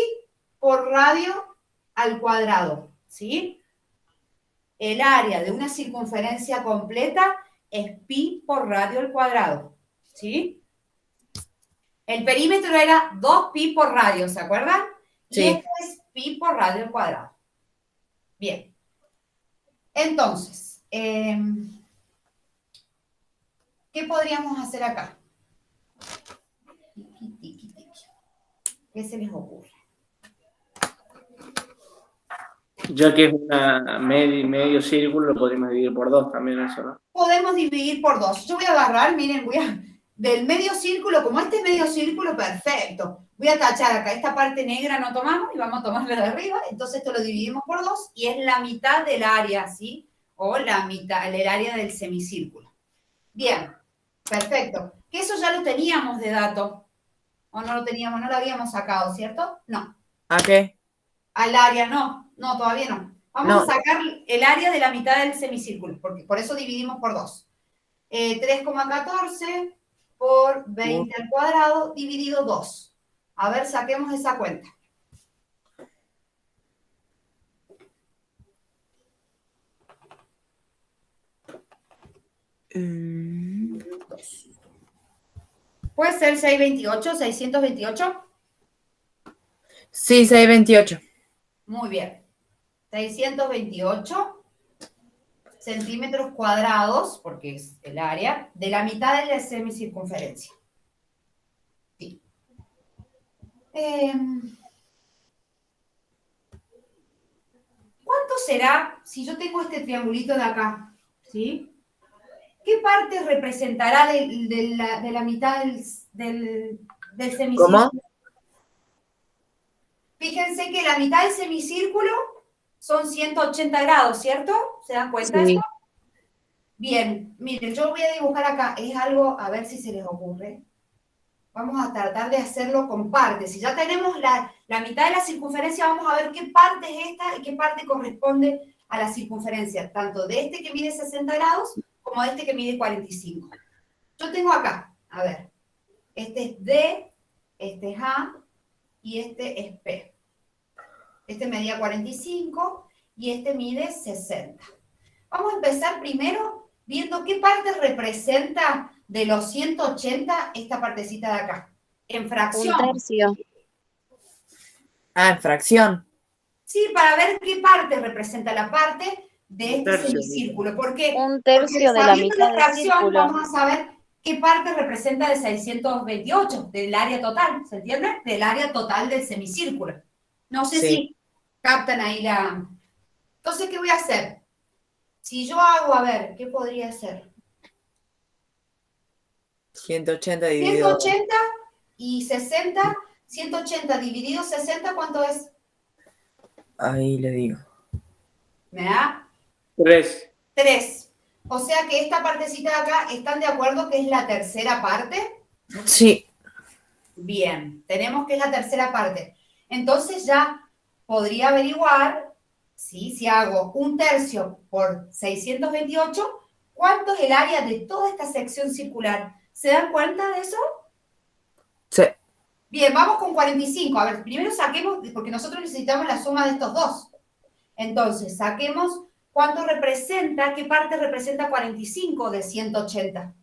por radio al cuadrado, ¿sí? El área de una circunferencia completa es pi por radio al cuadrado, ¿sí? El perímetro era 2pi por radio, ¿se acuerdan? Y Sí. esto es pi por radio al cuadrado. Bien. Entonces, ¿qué podríamos hacer acá? ¿Qué se les ocurre? Ya que es una medio círculo, lo podríamos dividir por 2 también eso, ¿no? Podemos dividir por 2. Yo voy a agarrar, miren, del medio círculo, como este es medio círculo, perfecto. Voy a tachar acá, esta parte negra no tomamos y vamos a tomar la de arriba, entonces esto lo dividimos por 2 y es la mitad del área, ¿sí? O la mitad, el área del semicírculo. Bien, perfecto. Que eso ya lo teníamos de dato, o no lo teníamos, no lo habíamos sacado, ¿cierto? No. ¿A qué? Al área, no, todavía no. Vamos a No, sacar el área de la mitad del semicírculo, porque por eso dividimos por 2. 3,14 por 20 al cuadrado dividido 2. A ver, saquemos esa cuenta. ¿Puede ser 628, 628? Sí, 628. Muy bien. 628 centímetros cuadrados, porque es el área, de la mitad de la semicircunferencia. Sí. ¿Cuánto será si yo tengo este triangulito de acá? ¿Sí? ¿Qué parte representará de la mitad del semicírculo? ¿Cómo? Fíjense que la mitad del semicírculo son 180 grados, ¿cierto? ¿Se dan cuenta de Sí. esto? Bien, miren, yo voy a dibujar acá, es algo, a ver si se les ocurre. Vamos a tratar de hacerlo con partes. Si ya tenemos la mitad de la circunferencia, vamos a ver qué parte es esta y qué parte corresponde a la circunferencia, tanto de este que mide 60 grados como de este que mide 45. Yo tengo acá, a ver, este es D, este es A y este es P. Este medía 45 y este mide 60. Vamos a empezar primero viendo qué parte representa de los 180 esta partecita de acá. En Un fracción. tercio. Ah, en fracción. Sí, para ver qué parte representa la parte de Un este tercio. semicírculo. ¿Por qué? Un Porque tercio de la sabiendo mitad la del fracción círculo. vamos a saber qué parte representa de 628, del área total, ¿se entiende? Del área total del semicírculo. No sé Sí. si captan ahí la... Entonces, ¿qué voy a hacer? Si yo hago, a ver, ¿qué podría ser? 180 dividido. 180 y 60, 180 dividido 60, ¿cuánto es? Ahí le digo. Me da 3. 3. O sea que esta partecita de acá, ¿están de acuerdo que es la tercera parte? Sí. Bien, tenemos que es la tercera parte. Entonces ya podría averiguar, ¿sí? Si hago un tercio por 628, ¿cuánto es el área de toda esta sección circular? ¿Se dan cuenta de eso? Sí. Bien, vamos con 45. A ver, primero saquemos, porque nosotros necesitamos la suma de estos dos. Entonces, saquemos cuánto representa, qué parte representa 45 de 180.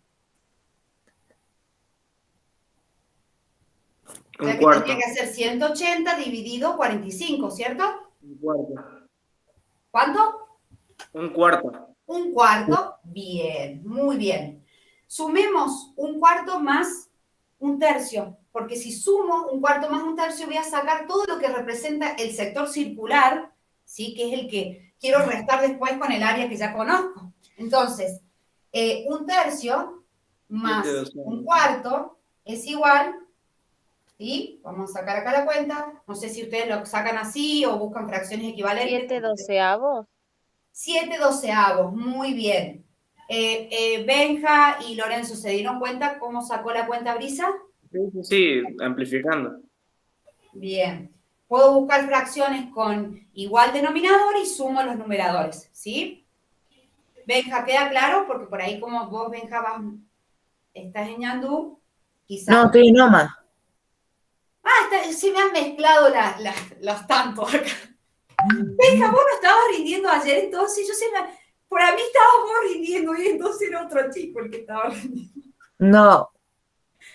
O Un sea que cuarto. tendría que ser 180 dividido 45, ¿cierto? Un cuarto. ¿Cuánto? Un cuarto. Un cuarto. Bien, muy bien. Sumemos un cuarto más un tercio, porque si sumo un cuarto más un tercio, voy a sacar todo lo que representa el sector circular, ¿sí? Que es el que quiero restar después con el área que ya conozco. Entonces, un tercio más 7/12. un cuarto es igual, ¿sí? Vamos a sacar acá la cuenta. No sé si ustedes lo sacan así o buscan fracciones equivalentes. 7 doceavos. 7 doceavos, muy bien. Benja y Lorenzo, ¿se dieron cuenta cómo sacó la cuenta Brisa? Sí, amplificando. Bien. Puedo buscar fracciones con igual denominador y sumo los numeradores, ¿sí? Benja, ¿queda claro? Porque por ahí como vos, Benja, estás en Ñandú, quizás... No, estoy en Oma. Se me han mezclado los tantos acá. Benja, vos no estabas rindiendo ayer, entonces por a mí estabas vos rindiendo y entonces era otro chico el que estaba rindiendo. No.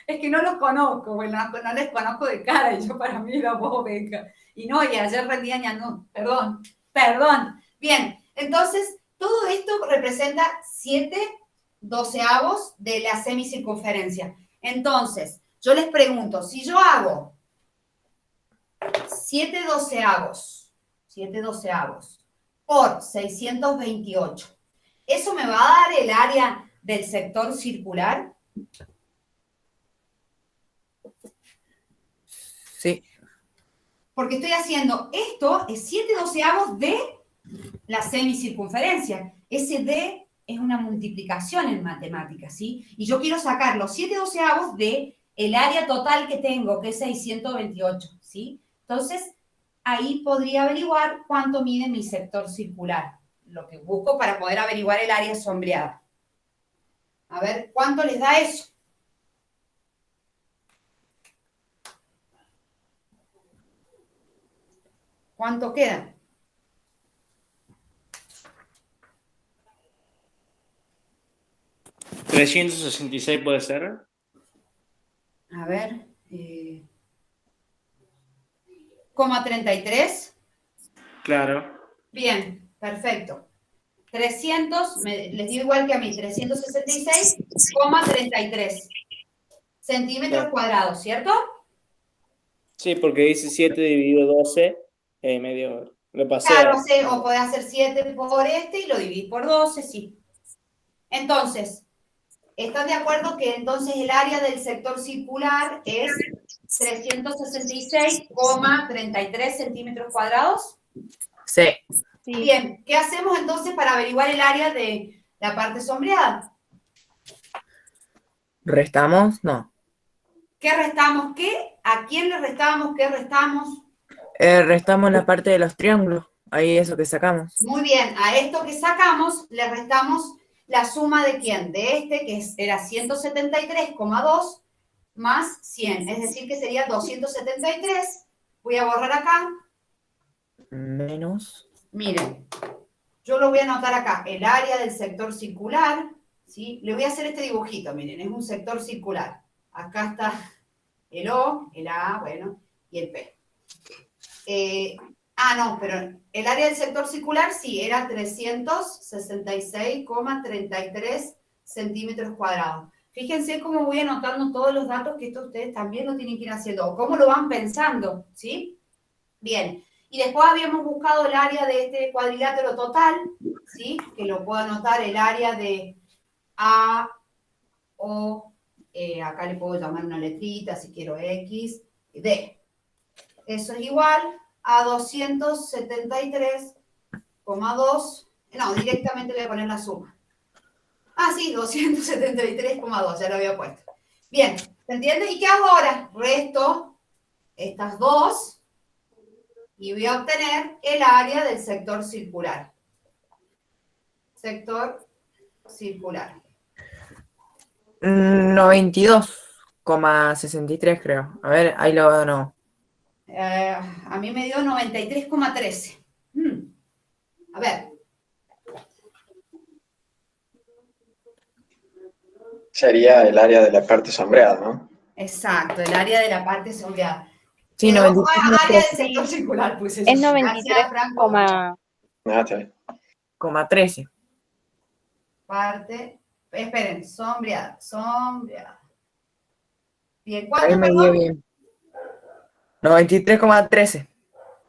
Es que no los conozco, bueno, no les conozco de cara, y yo para mí era vos, Benja. Y no, y ayer rendía Ñandú, perdón. Bien, entonces, todo esto representa 7 doceavos de la semicircunferencia. Entonces, yo les pregunto, si yo hago 7 doceavos por 628, ¿eso me va a dar el área del sector circular? Sí. Porque estoy haciendo esto, es 7 doceavos de la semicircunferencia. Ese D es una multiplicación en matemáticas, ¿sí? Y yo quiero sacar los 7 doceavos de el área total que tengo, que es 628, ¿sí? Entonces, ahí podría averiguar cuánto mide mi sector circular, lo que busco para poder averiguar el área sombreada. A ver, ¿cuánto les da eso? ¿Cuánto queda? 366 puede ser. A ver. Coma 33. Claro. Bien, perfecto. 300, les digo igual que a mí, 366,33 centímetros Claro. cuadrados, ¿cierto? Sí, porque dice 7 dividido 12, medio. Lo pasé. Claro, o podés hacer 7 por y lo dividís por 12, sí. Entonces, ¿están de acuerdo que entonces el área del sector circular es 366,33 centímetros cuadrados? Sí. Sí. Bien, ¿qué hacemos entonces para averiguar el área de la parte sombreada? ¿Restamos? No. ¿Qué restamos qué? ¿A quién le restamos? ¿Qué restamos? Restamos la parte de los triángulos. Ahí eso que sacamos. Muy bien, a esto que sacamos le restamos la suma de quién? De este, que era 173,2 más 100, es decir, que sería 273. Voy a borrar acá. Menos. Miren, yo lo voy a anotar acá, el área del sector circular, ¿sí? Le voy a hacer este dibujito, miren, es un sector circular. Acá está el O, el A, bueno, y el P. No, pero el área del sector circular sí, era 366,33 centímetros cuadrados. Fíjense cómo voy anotando todos los datos que esto ustedes también lo tienen que ir haciendo, o cómo lo van pensando, ¿sí? Bien, y después habíamos buscado el área de este cuadrilátero total, ¿sí? Que lo puedo anotar, el área de A, O, acá le puedo llamar una letrita si quiero X, D. Eso es igual a 273,2. No, directamente le voy a poner la suma. Sí, 273,2, ya lo había puesto. Bien, ¿se entiende? ¿Y qué hago ahora? Resto estas dos y voy a obtener el área del sector circular. Sector circular. 92,63 creo. A ver, ahí lo no. A mí me dio 93,13. A ver. Sería el área de la parte sombreada, ¿no? Exacto, el área de la parte sombreada. Sí, Área 93,13. del sector circular, pues eso. Es Gracias, Franco. 93,13. Parte. Esperen, sombreada. Bien, Ahí ¿cuánto, me dio perdón? bien. 93,13.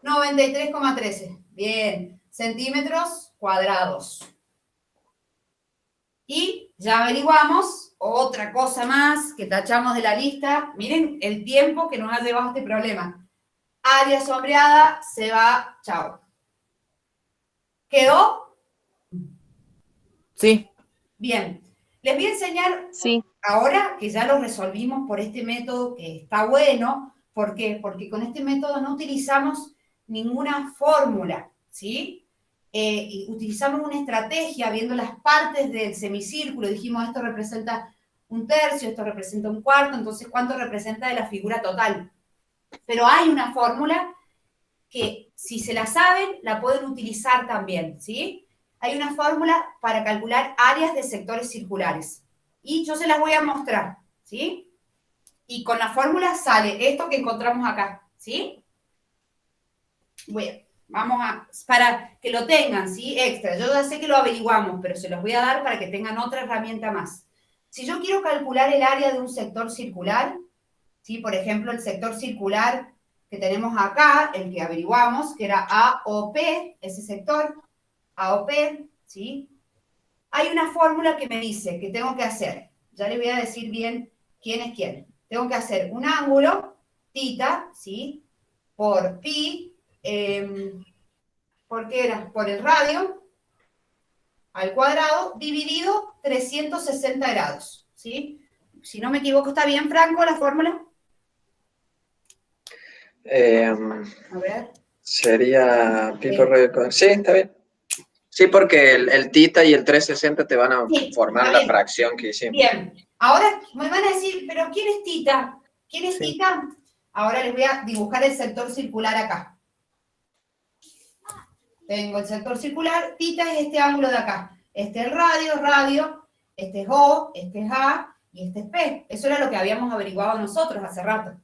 93,13. Bien, centímetros cuadrados. Y ya averiguamos otra cosa más que tachamos de la lista. Miren el tiempo que nos ha llevado este problema. Área sombreada se va, chao. ¿Quedó? Sí. Bien. Les voy a enseñar Sí. ahora que ya lo resolvimos por este método que está bueno. ¿Por qué? Porque con este método no utilizamos ninguna fórmula, ¿sí? Y utilizamos una estrategia viendo las partes del semicírculo. Dijimos, esto representa un tercio, esto representa un cuarto, entonces, ¿cuánto representa de la figura total? Pero hay una fórmula que, si se la saben, la pueden utilizar también, ¿sí? Hay una fórmula para calcular áreas de sectores circulares. Y yo se las voy a mostrar, ¿sí? Y con la fórmula sale esto que encontramos acá, ¿sí? Bueno, para que lo tengan, ¿sí? Extra. Yo ya sé que lo averiguamos, pero se los voy a dar para que tengan otra herramienta más. Si yo quiero calcular el área de un sector circular, ¿sí? Por ejemplo, el sector circular que tenemos acá, el que averiguamos, que era AOP, ese sector, AOP, ¿sí? Hay una fórmula que me dice que tengo que hacer. Ya les voy a decir bien quién es quién. Tengo que hacer un ángulo, θ, ¿sí? Por pi, ¿por qué era? Por el radio al cuadrado, dividido 360 grados, ¿sí? Si no me equivoco, ¿está bien, Franco, la fórmula? A ver. Sería pi por radio. Sí, está bien. Sí, porque el θ y el 360 te van a formar la fracción que hicimos. Bien, ahora me van a decir, ¿pero quién es θ? ¿Quién es θ? Ahora les voy a dibujar el sector circular acá. Tengo el sector circular, θ es este ángulo de acá. Este es el radio, este es O, este es A y este es P. Eso era lo que habíamos averiguado nosotros hace rato.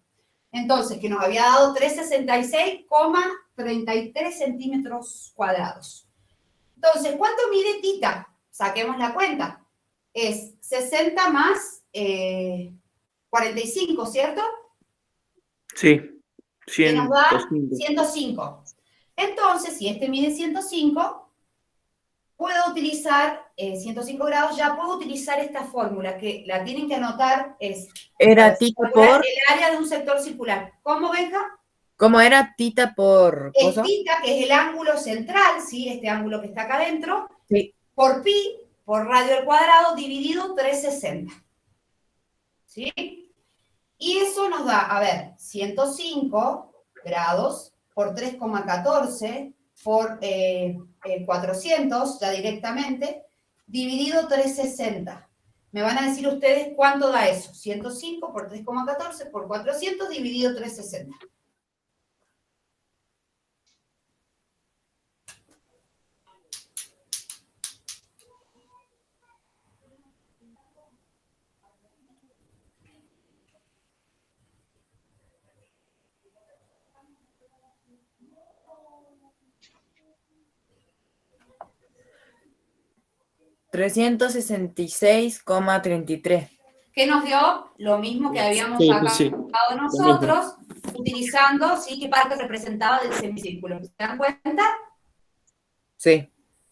Entonces, que nos había dado 366,33 centímetros cuadrados. Entonces, ¿cuánto mide tita? Saquemos la cuenta. Es 60 más 45, ¿cierto? Sí, Que nos da 105. 105. Entonces, si este mide 105, puedo utilizar 105 grados, ya puedo utilizar esta fórmula, que la tienen que anotar, es Era tita por, el área de un sector circular. ¿Cómo, Benja? ¿cómo era tita por Es cosa? tita, que es el ángulo central, ¿sí? Este ángulo que está acá adentro, Sí. por pi, por radio al cuadrado, dividido 360. ¿Sí? Y eso nos da, a ver, 105 grados por 3,14 por 400, ya directamente, dividido 360. Me van a decir ustedes cuánto da eso. 105 por 3,14 por 400 dividido 360. $366,33. ¿Qué nos dio? Lo mismo que habíamos Sí, sacado sí. nosotros, utilizando, ¿sí? ¿Qué parte representaba del semicírculo? ¿Se dan cuenta? Sí.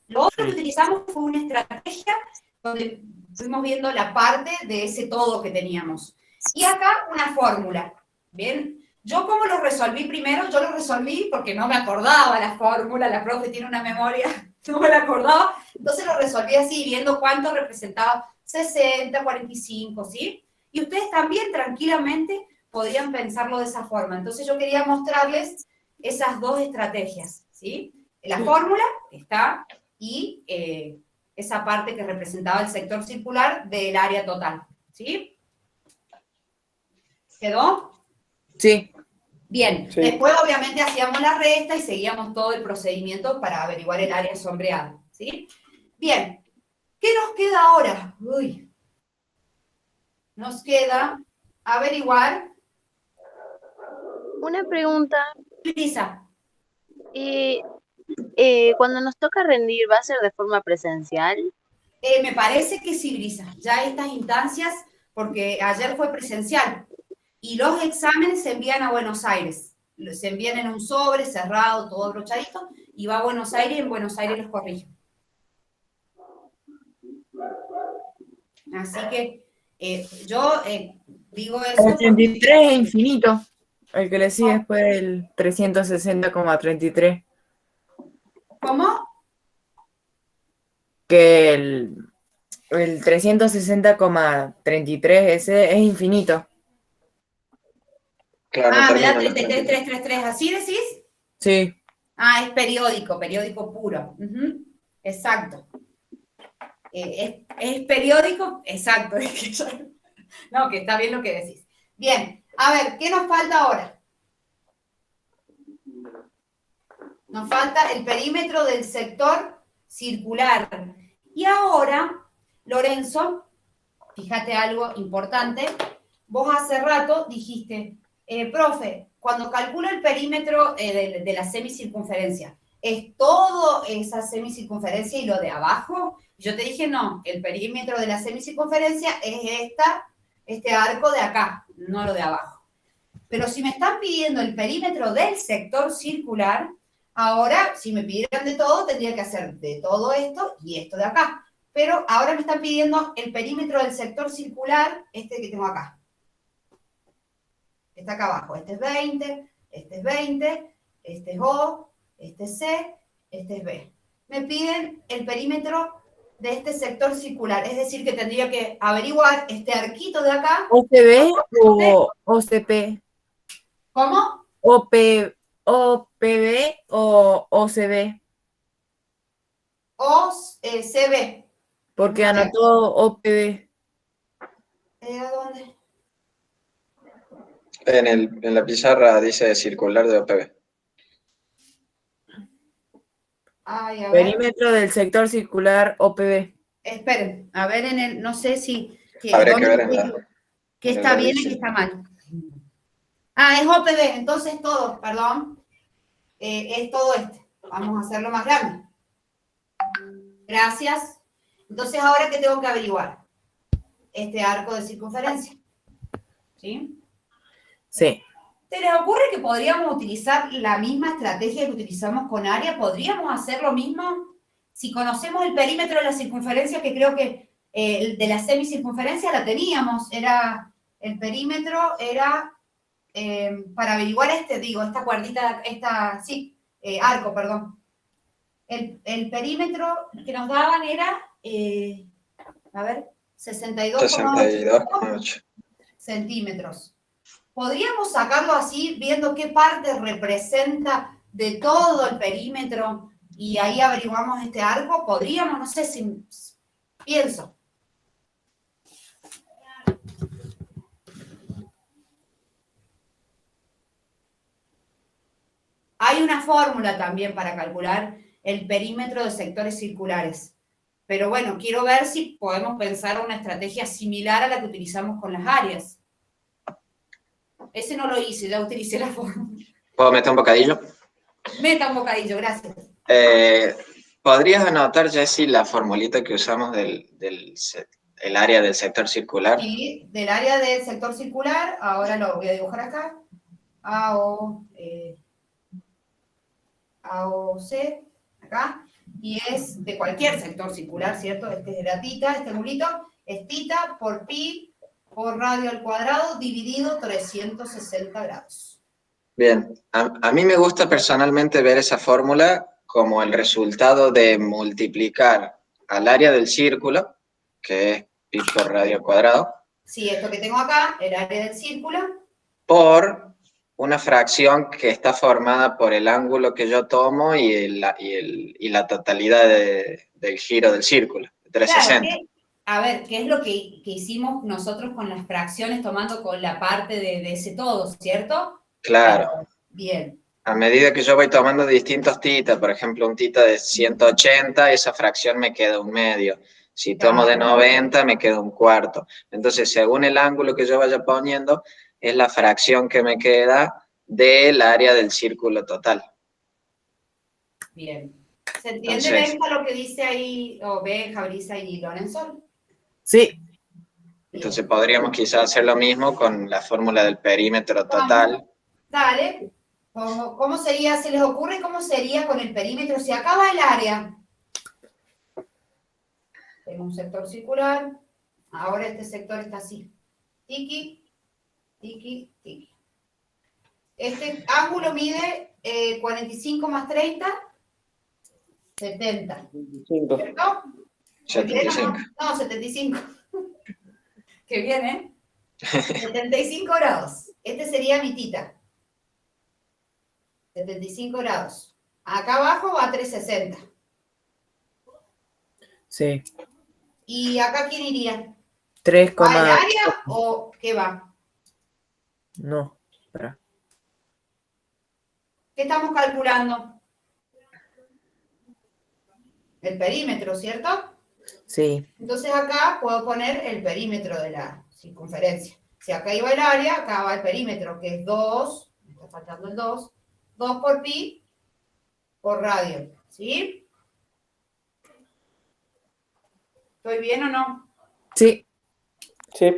Lo otro que utilizamos fue una estrategia donde fuimos viendo la parte de ese todo que teníamos. Y acá una fórmula. ¿Bien? ¿Yo cómo lo resolví primero? Yo lo resolví porque no me acordaba la fórmula, la profe tiene una memoria, no me la acordaba, entonces lo resolví así, viendo cuánto representaba 60, 45, ¿sí? Y ustedes también tranquilamente podrían pensarlo de esa forma. Entonces yo quería mostrarles esas dos estrategias, ¿sí? La fórmula está y esa parte que representaba el sector circular del área total, ¿sí? ¿Quedó? Sí. Bien, Sí. después obviamente hacíamos la resta y seguíamos todo el procedimiento para averiguar el área sombreada, ¿sí? Bien, ¿qué nos queda ahora? Uy, nos queda averiguar, Una pregunta, Lisa, cuando nos toca rendir, ¿va a ser de forma presencial? me parece que sí, Brisa, ya estas instancias, porque ayer fue presencial, y los exámenes se envían a Buenos Aires, se envían en un sobre cerrado, todo abrochadito, y va a Buenos Aires y en Buenos Aires los corrigen. Así que yo digo eso. El 33 es infinito. El que le sigue después el 360,33. ¿Cómo? Que el 360,33 ese es infinito. Claro, Ah, me da termina los 33,333, ¿así decís? Sí. Ah, es periódico puro. Ujú, exacto. Es periódico, exacto. No, que está bien lo que decís. Bien, a ver, ¿qué nos falta ahora? Nos falta el perímetro del sector circular. Y ahora, Lorenzo, fíjate algo importante. Vos hace rato dijiste, profe, cuando calculo el perímetro de la semicircunferencia, ¿es todo esa semicircunferencia y lo de abajo? Yo te dije, no, el perímetro de la semicircunferencia es este arco de acá, no lo de abajo. Pero si me están pidiendo el perímetro del sector circular, ahora, si me pidieran de todo, tendría que hacer de todo esto y esto de acá. Pero ahora me están pidiendo el perímetro del sector circular, este que tengo acá. Está acá abajo. Este es 20, este es 20, este es O, este es C, este es B. Me piden el perímetro de este sector circular. Es decir, que tendría que averiguar este arquito de acá. ¿OCB o OCP? ¿Cómo? ¿OPB o OCB? O CB. Porque anotó OPB. ¿A dónde? En la pizarra dice circular de OPB. Ay, a ver. Perímetro del sector circular OPB. esperen, a ver en el, no sé si... Habría que ver en qué en el está bien y review. qué está mal. Ah, es OPB, entonces todo, perdón, es todo este. Vamos a hacerlo más grande. Gracias. Entonces, ¿ahora qué tengo que averiguar? Este arco de circunferencia. ¿Sí? Sí. ¿Se les ocurre que podríamos utilizar la misma estrategia que utilizamos con área? ¿Podríamos hacer lo mismo? Si conocemos el perímetro de la circunferencia, que creo que el de la semicircunferencia la teníamos, era el perímetro, era para averiguar esta cuerdita, arco, perdón. El perímetro que nos daban era, a ver, 62,8 62,8. centímetros. ¿Podríamos sacarlo así, viendo qué parte representa de todo el perímetro y ahí averiguamos este arco? ¿Podríamos? No sé si pienso. Hay una fórmula también para calcular el perímetro de sectores circulares. Pero bueno, quiero ver si podemos pensar una estrategia similar a la que utilizamos con las áreas. Ese no lo hice, ya utilicé la fórmula. ¿Puedo meter un bocadillo? Meta un bocadillo, gracias. ¿Podrías anotar, Jessy, la formulita que usamos el área del sector circular? Sí, del área del sector circular, ahora lo voy a dibujar acá. AOC, acá. Y es de cualquier sector circular, ¿cierto? Este es de la tita, este angulito, es tita por pi por radio al cuadrado dividido 360 grados. Bien, a mí me gusta personalmente ver esa fórmula como el resultado de multiplicar al área del círculo, que es pi por radio al cuadrado, Sí, esto que tengo acá, el área del círculo, por una fracción que está formada por el ángulo que yo tomo y la totalidad del giro del círculo, de 360. Claro, a ver, ¿qué es lo que hicimos nosotros con las fracciones tomando con la parte de ese todo, ¿cierto? Claro. Bien. A medida que yo voy tomando distintos titas, por ejemplo, un tita de 180, esa fracción me queda un medio. Si tomo de 90, me queda un cuarto. Entonces, según el ángulo que yo vaya poniendo, es la fracción que me queda del área del círculo total. Bien. ¿Se entiende, Entonces, Benja, lo que dice ahí, o Benja, Brisa y Lorenzo? Sí. Entonces podríamos quizás hacer lo mismo con la fórmula del perímetro total. Dale. ¿Cómo sería, se les ocurre cómo sería con el perímetro? Si acaba el área, tengo un sector circular, ahora este sector está así. Tiki, tiki, tiki. Este ángulo mide 45 más 30, 70. 25. ¿Cierto? 75. No, 75. Qué bien, ¿eh? 75 grados. Este sería mi tita. 75 grados. Acá abajo va a 360. Sí. ¿Y acá quién iría? 3, ¿Va el área o qué va? no, espera. ¿Qué estamos calculando? El perímetro, ¿cierto? Sí. Entonces acá puedo poner el perímetro de la circunferencia. Si acá iba el área, acá va el perímetro, que es 2, me está faltando el 2 por pi por radio, ¿sí? ¿Estoy bien o no? Sí. Sí.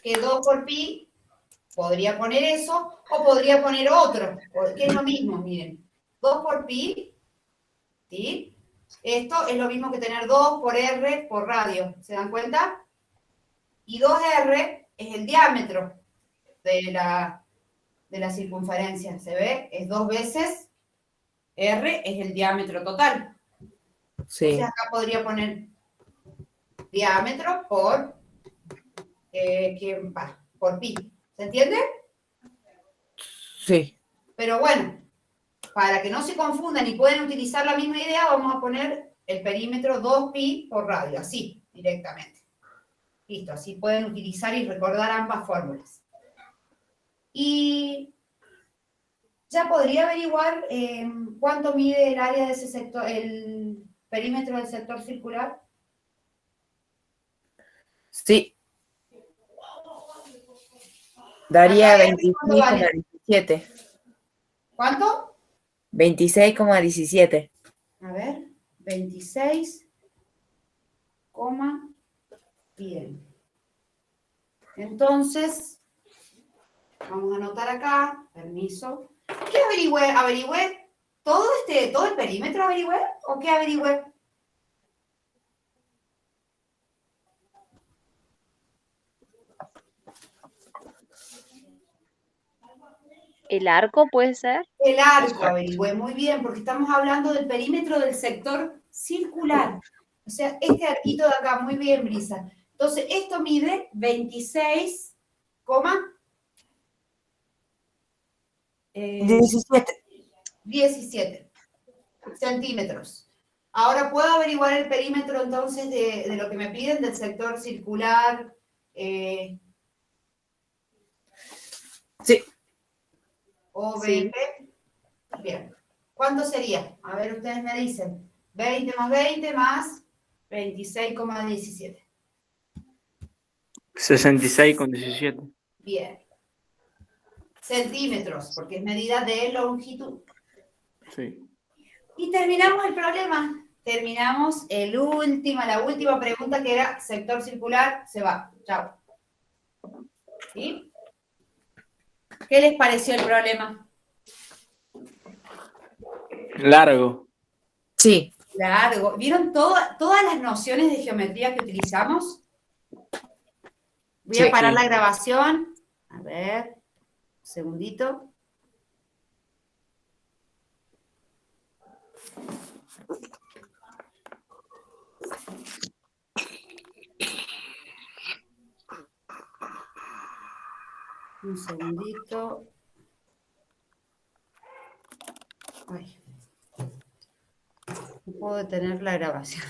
Que 2 por pi, podría poner eso, o podría poner otro, porque es lo mismo, miren. 2 por pi, ¿sí? Esto es lo mismo que tener 2 por r por radio, ¿se dan cuenta? Y 2r es el diámetro de la circunferencia, ¿se ve? Es 2 veces r es el diámetro total. Sí. Entonces acá podría poner diámetro por pi. ¿Se entiende? Sí. Pero bueno, para que no se confundan y puedan utilizar la misma idea, vamos a poner el perímetro 2pi por radio, así, directamente. Listo, así pueden utilizar y recordar ambas fórmulas. Y ya podría averiguar cuánto mide el área de ese sector, el perímetro del sector circular. Sí. Daría Acá, ¿cuánto vale? 26,17. ¿Cuánto? 26,17. A ver, 26, bien. Entonces, vamos a anotar acá, permiso. ¿Qué averigüé? ¿Averigüé todo el perímetro averigüé? ¿O qué averigüé? ¿El arco puede ser? El arco Exacto. averigüé, muy bien, porque estamos hablando del perímetro del sector circular. O sea, este arquito de acá, muy bien, Brisa. Entonces, esto mide 26, 17. 17 centímetros. Ahora, ¿puedo averiguar el perímetro entonces de lo que me piden del sector circular? Sí. O Sí. 20. Bien. ¿Cuánto sería? A ver, ustedes me dicen. 20 más 20 más 26,17. 66,17. Bien. Centímetros, porque es medida de longitud. Sí. Y terminamos el problema. Terminamos la última pregunta que era sector circular, se va. Chao. ¿Sí? ¿Qué les pareció el problema? Largo. Sí. Largo. ¿Vieron todas las nociones de geometría que utilizamos? Voy Sí. a parar Sí. la grabación. A ver, un segundito. Un segundito. Ay. No puedo detener la grabación.